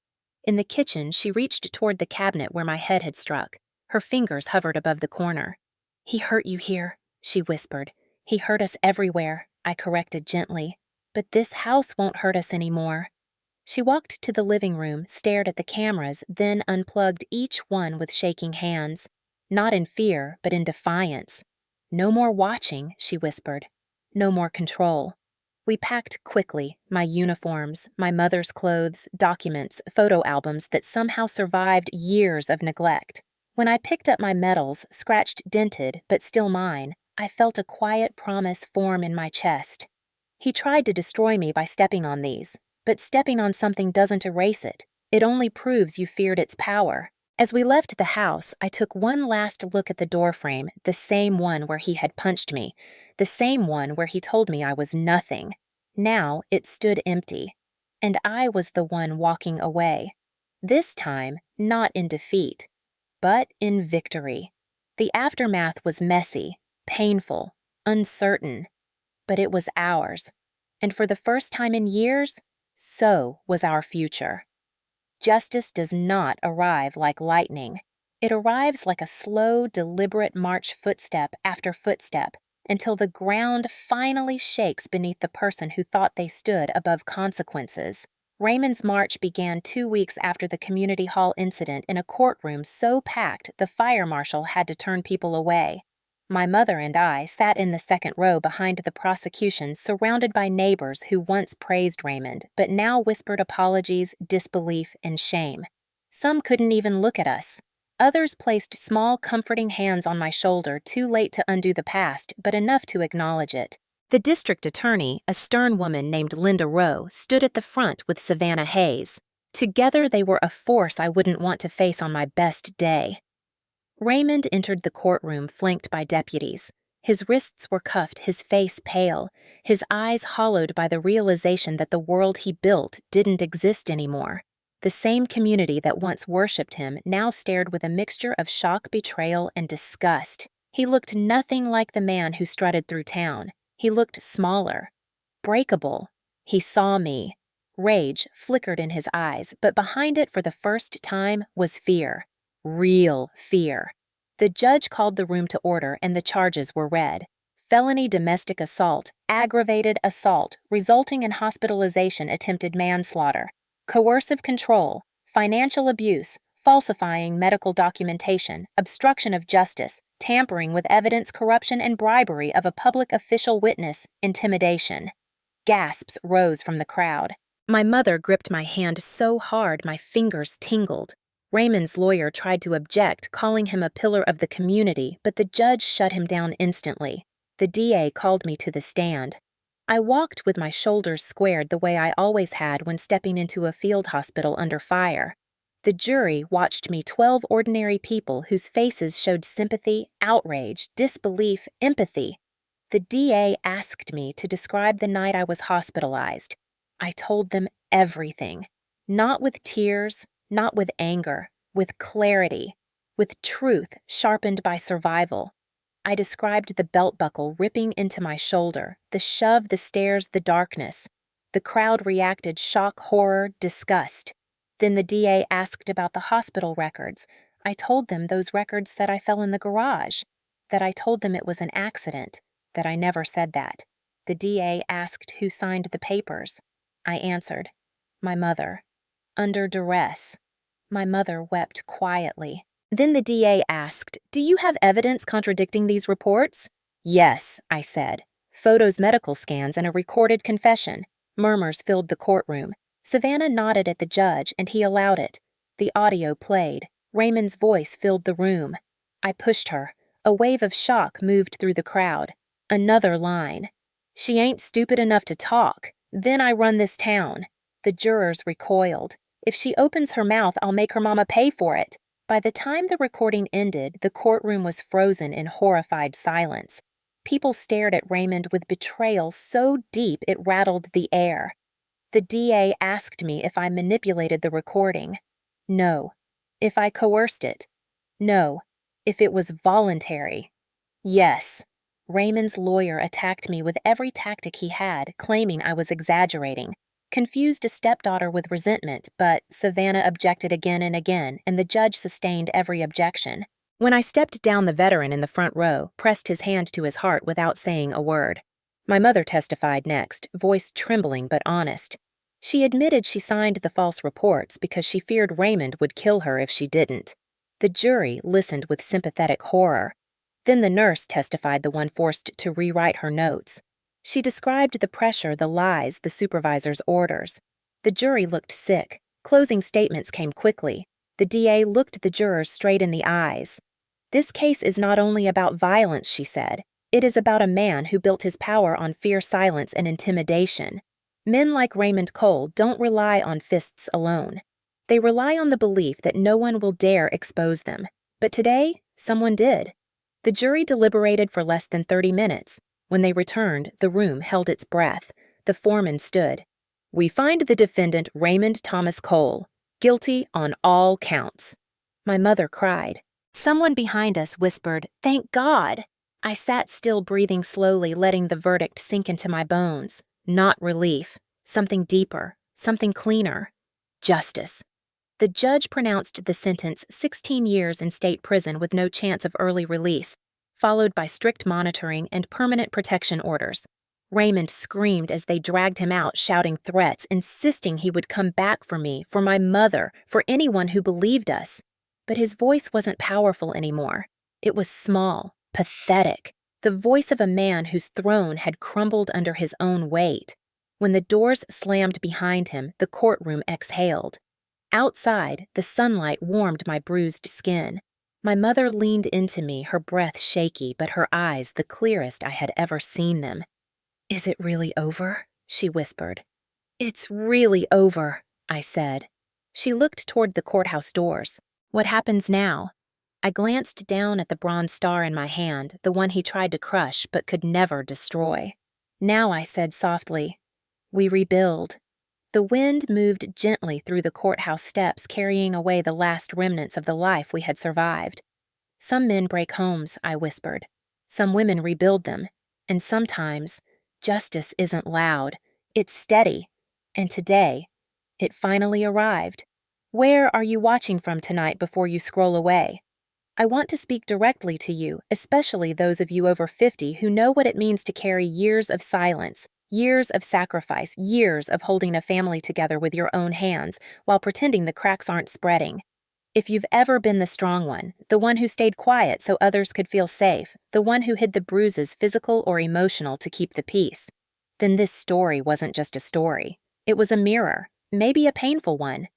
In the kitchen, she reached toward the cabinet where my head had struck. Her fingers hovered above the corner. "He hurt you here," she whispered. "He hurt us everywhere," I corrected gently. "But this house won't hurt us anymore." She walked to the living room, stared at the cameras, then unplugged each one with shaking hands. Not in fear, but in defiance. "No more watching," she whispered. "No more control." We packed quickly, my uniforms, my mother's clothes, documents, photo albums that somehow survived years of neglect. When I picked up my medals, scratched, dented, but still mine, I felt a quiet promise form in my chest. He tried to destroy me by stepping on these, but stepping on something doesn't erase it. It only proves you feared its power. As we left the house, I took one last look at the doorframe, the same one where he had punched me, the same one where he told me I was nothing. Now it stood empty, and I was the one walking away. This time, not in defeat, but in victory. The aftermath was messy, painful, uncertain, but it was ours. And for the first time in years, so was our future. Justice does not arrive like lightning. It arrives like a slow, deliberate march, footstep after footstep, until the ground finally shakes beneath the person who thought they stood above consequences. Raymond's march began 2 weeks after the community hall incident in a courtroom so packed the fire marshal had to turn people away. My mother and I sat in the second row behind the prosecution, surrounded by neighbors who once praised Raymond, but now whispered apologies, disbelief, and shame. Some couldn't even look at us. Others placed small, comforting hands on my shoulder, too late to undo the past, but enough to acknowledge it. The district attorney, a stern woman named Linda Rowe, stood at the front with Savannah Hayes. Together they were a force I wouldn't want to face on my best day. Raymond entered the courtroom flanked by deputies. His wrists were cuffed, his face pale, his eyes hollowed by the realization that the world he built didn't exist anymore. The same community that once worshipped him now stared with a mixture of shock, betrayal, and disgust. He looked nothing like the man who strutted through town. He looked smaller, breakable. He saw me. Rage flickered in his eyes, but behind it for the first time was fear. Real fear. The judge called the room to order and the charges were read. Felony domestic assault, aggravated assault, resulting in hospitalization, attempted manslaughter, coercive control, financial abuse, falsifying medical documentation, obstruction of justice, tampering with evidence, corruption, and bribery of a public official witness, intimidation. Gasps rose from the crowd. My mother gripped my hand so hard my fingers tingled. Raymond's lawyer tried to object, calling him a pillar of the community, but the judge shut him down instantly. The DA called me to the stand. I walked with my shoulders squared the way I always had when stepping into a field hospital under fire. The jury watched me, 12 ordinary people whose faces showed sympathy, outrage, disbelief, empathy. The DA asked me to describe the night I was hospitalized. I told them everything, not with tears, not with anger, with clarity, with truth sharpened by survival. I described the belt buckle ripping into my shoulder, the shove, the stairs, the darkness. The crowd reacted: shock, horror, disgust. Then the DA asked about the hospital records. I told them those records said I fell in the garage, that I told them it was an accident, that I never said that. The DA asked who signed the papers. I answered, my mother. under duress. My mother wept quietly. Then the DA asked, "Do you have evidence contradicting these reports?" "Yes," I said. "Photos, medical scans, and a recorded confession." Murmurs filled the courtroom. Savannah nodded at the judge, and he allowed it. The audio played. Raymond's voice filled the room. I pushed her. A wave of shock moved through the crowd. Another line. "She ain't stupid enough to talk. Then I run this town." The jurors recoiled. "If she opens her mouth, I'll make her mama pay for it." By the time the recording ended, the courtroom was frozen in horrified silence. People stared at Raymond with betrayal so deep it rattled the air. The DA asked me if I manipulated the recording. No. If I coerced it. No. If it was voluntary. Yes. Raymond's lawyer attacked me with every tactic he had, claiming I was exaggerating. Confused a stepdaughter with resentment, but Savannah objected again and again, and the judge sustained every objection. When I stepped down, the veteran in the front row pressed his hand to his heart without saying a word. My mother testified next, voice trembling but honest. She admitted she signed the false reports because she feared Raymond would kill her if she didn't. The jury listened with sympathetic horror. Then the nurse testified, the one forced to rewrite her notes. She described the pressure, the lies, the supervisor's orders. The jury looked sick. Closing statements came quickly. The DA looked the jurors straight in the eyes. "This case is not only about violence," she said. "It is about a man who built his power on fear, silence, and intimidation. Men like Raymond Cole don't rely on fists alone. They rely on the belief that no one will dare expose them. But today, someone did." The jury deliberated for less than 30 minutes. When they returned, the room held its breath. The foreman stood. "We find the defendant, Raymond Thomas Cole, guilty on all counts." My mother cried. Someone behind us whispered, "Thank God!" I sat still, breathing slowly, letting the verdict sink into my bones. Not relief. Something deeper. Something cleaner. Justice. The judge pronounced the sentence 16 years in state prison with no chance of early release, followed by strict monitoring and permanent protection orders. Raymond screamed as they dragged him out, shouting threats, insisting he would come back for me, for my mother, for anyone who believed us. But his voice wasn't powerful anymore. It was small, pathetic, the voice of a man whose throne had crumbled under his own weight. When the doors slammed behind him, the courtroom exhaled. Outside, the sunlight warmed my bruised skin. My mother leaned into me, her breath shaky, but her eyes the clearest I had ever seen them. "Is it really over?" she whispered. "It's really over," I said. She looked toward the courthouse doors. "What happens now?" I glanced down at the bronze star in my hand, the one he tried to crush but could never destroy. "Now," I said softly, "we rebuild." The wind moved gently through the courthouse steps, carrying away the last remnants of the life we had survived. "Some men break homes," I whispered. "Some women rebuild them. And sometimes, justice isn't loud. It's steady. And today, it finally arrived. Where are you watching from tonight before you scroll away? I want to speak directly to you, especially those of you over 50 who know what it means to carry years of silence, years of sacrifice, years of holding a family together with your own hands while pretending the cracks aren't spreading. If you've ever been the strong one, the one who stayed quiet so others could feel safe, the one who hid the bruises, physical or emotional, to keep the peace, then this story wasn't just a story. It was a mirror, maybe a painful one,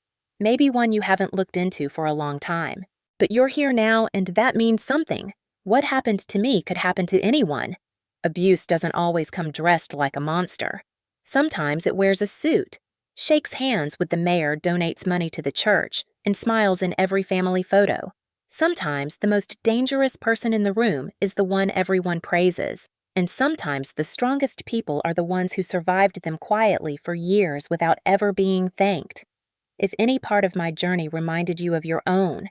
maybe one you haven't looked into for a long time. But you're here now, and that means something. What happened to me could happen to anyone. Abuse doesn't always come dressed like a monster. Sometimes it wears a suit, shakes hands with the mayor, donates money to the church, and smiles in every family photo. Sometimes the most dangerous person in the room is the one everyone praises, and sometimes the strongest people are the ones who survived them quietly for years without ever being thanked. If any part of my journey reminded you of your own,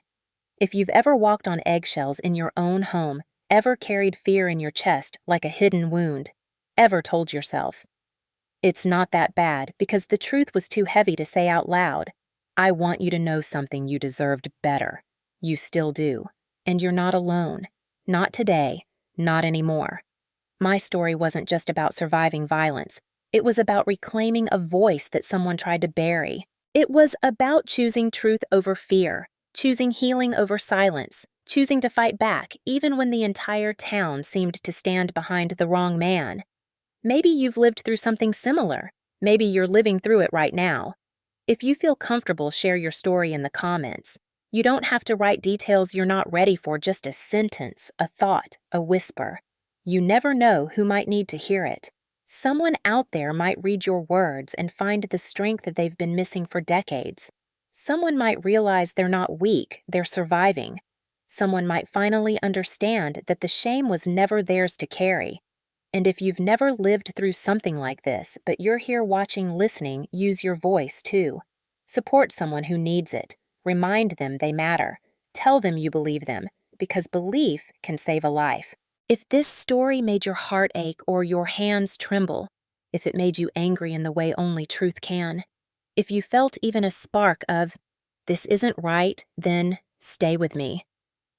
if you've ever walked on eggshells in your own home, ever carried fear in your chest like a hidden wound, ever told yourself, "It's not that bad because the truth was too heavy to say out loud," I want you to know something: you deserved better. You still do. And you're not alone. Not today. Not anymore. My story wasn't just about surviving violence. It was about reclaiming a voice that someone tried to bury. It was about choosing truth over fear, choosing healing over silence, choosing to fight back even when the entire town seemed to stand behind the wrong man. Maybe you've lived through something similar. Maybe you're living through it right now. If you feel comfortable, share your story in the comments. You don't have to write details you're not ready for, just a sentence, a thought, a whisper. You never know who might need to hear it. Someone out there might read your words and find the strength that they've been missing for decades. Someone might realize they're not weak, they're surviving. Someone might finally understand that the shame was never theirs to carry. And if you've never lived through something like this, but you're here watching, listening, use your voice too. Support someone who needs it. Remind them they matter. Tell them you believe them, because belief can save a life. If this story made your heart ache or your hands tremble, if it made you angry in the way only truth can, if you felt even a spark of, "This isn't right," then stay with me.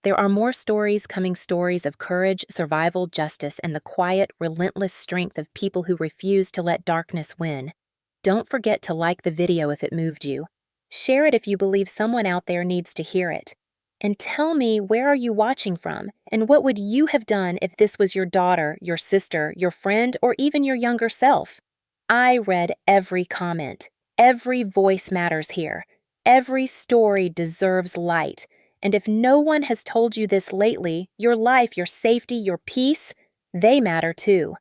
There are more stories coming, stories of courage, survival, justice, and the quiet, relentless strength of people who refuse to let darkness win. Don't forget to like the video if it moved you. Share it if you believe someone out there needs to hear it. And tell me, where are you watching from? And what would you have done if this was your daughter, your sister, your friend, or even your younger self? I read every comment. Every voice matters here. Every story deserves light. And if no one has told you this lately, your life, your safety, your peace, they matter too.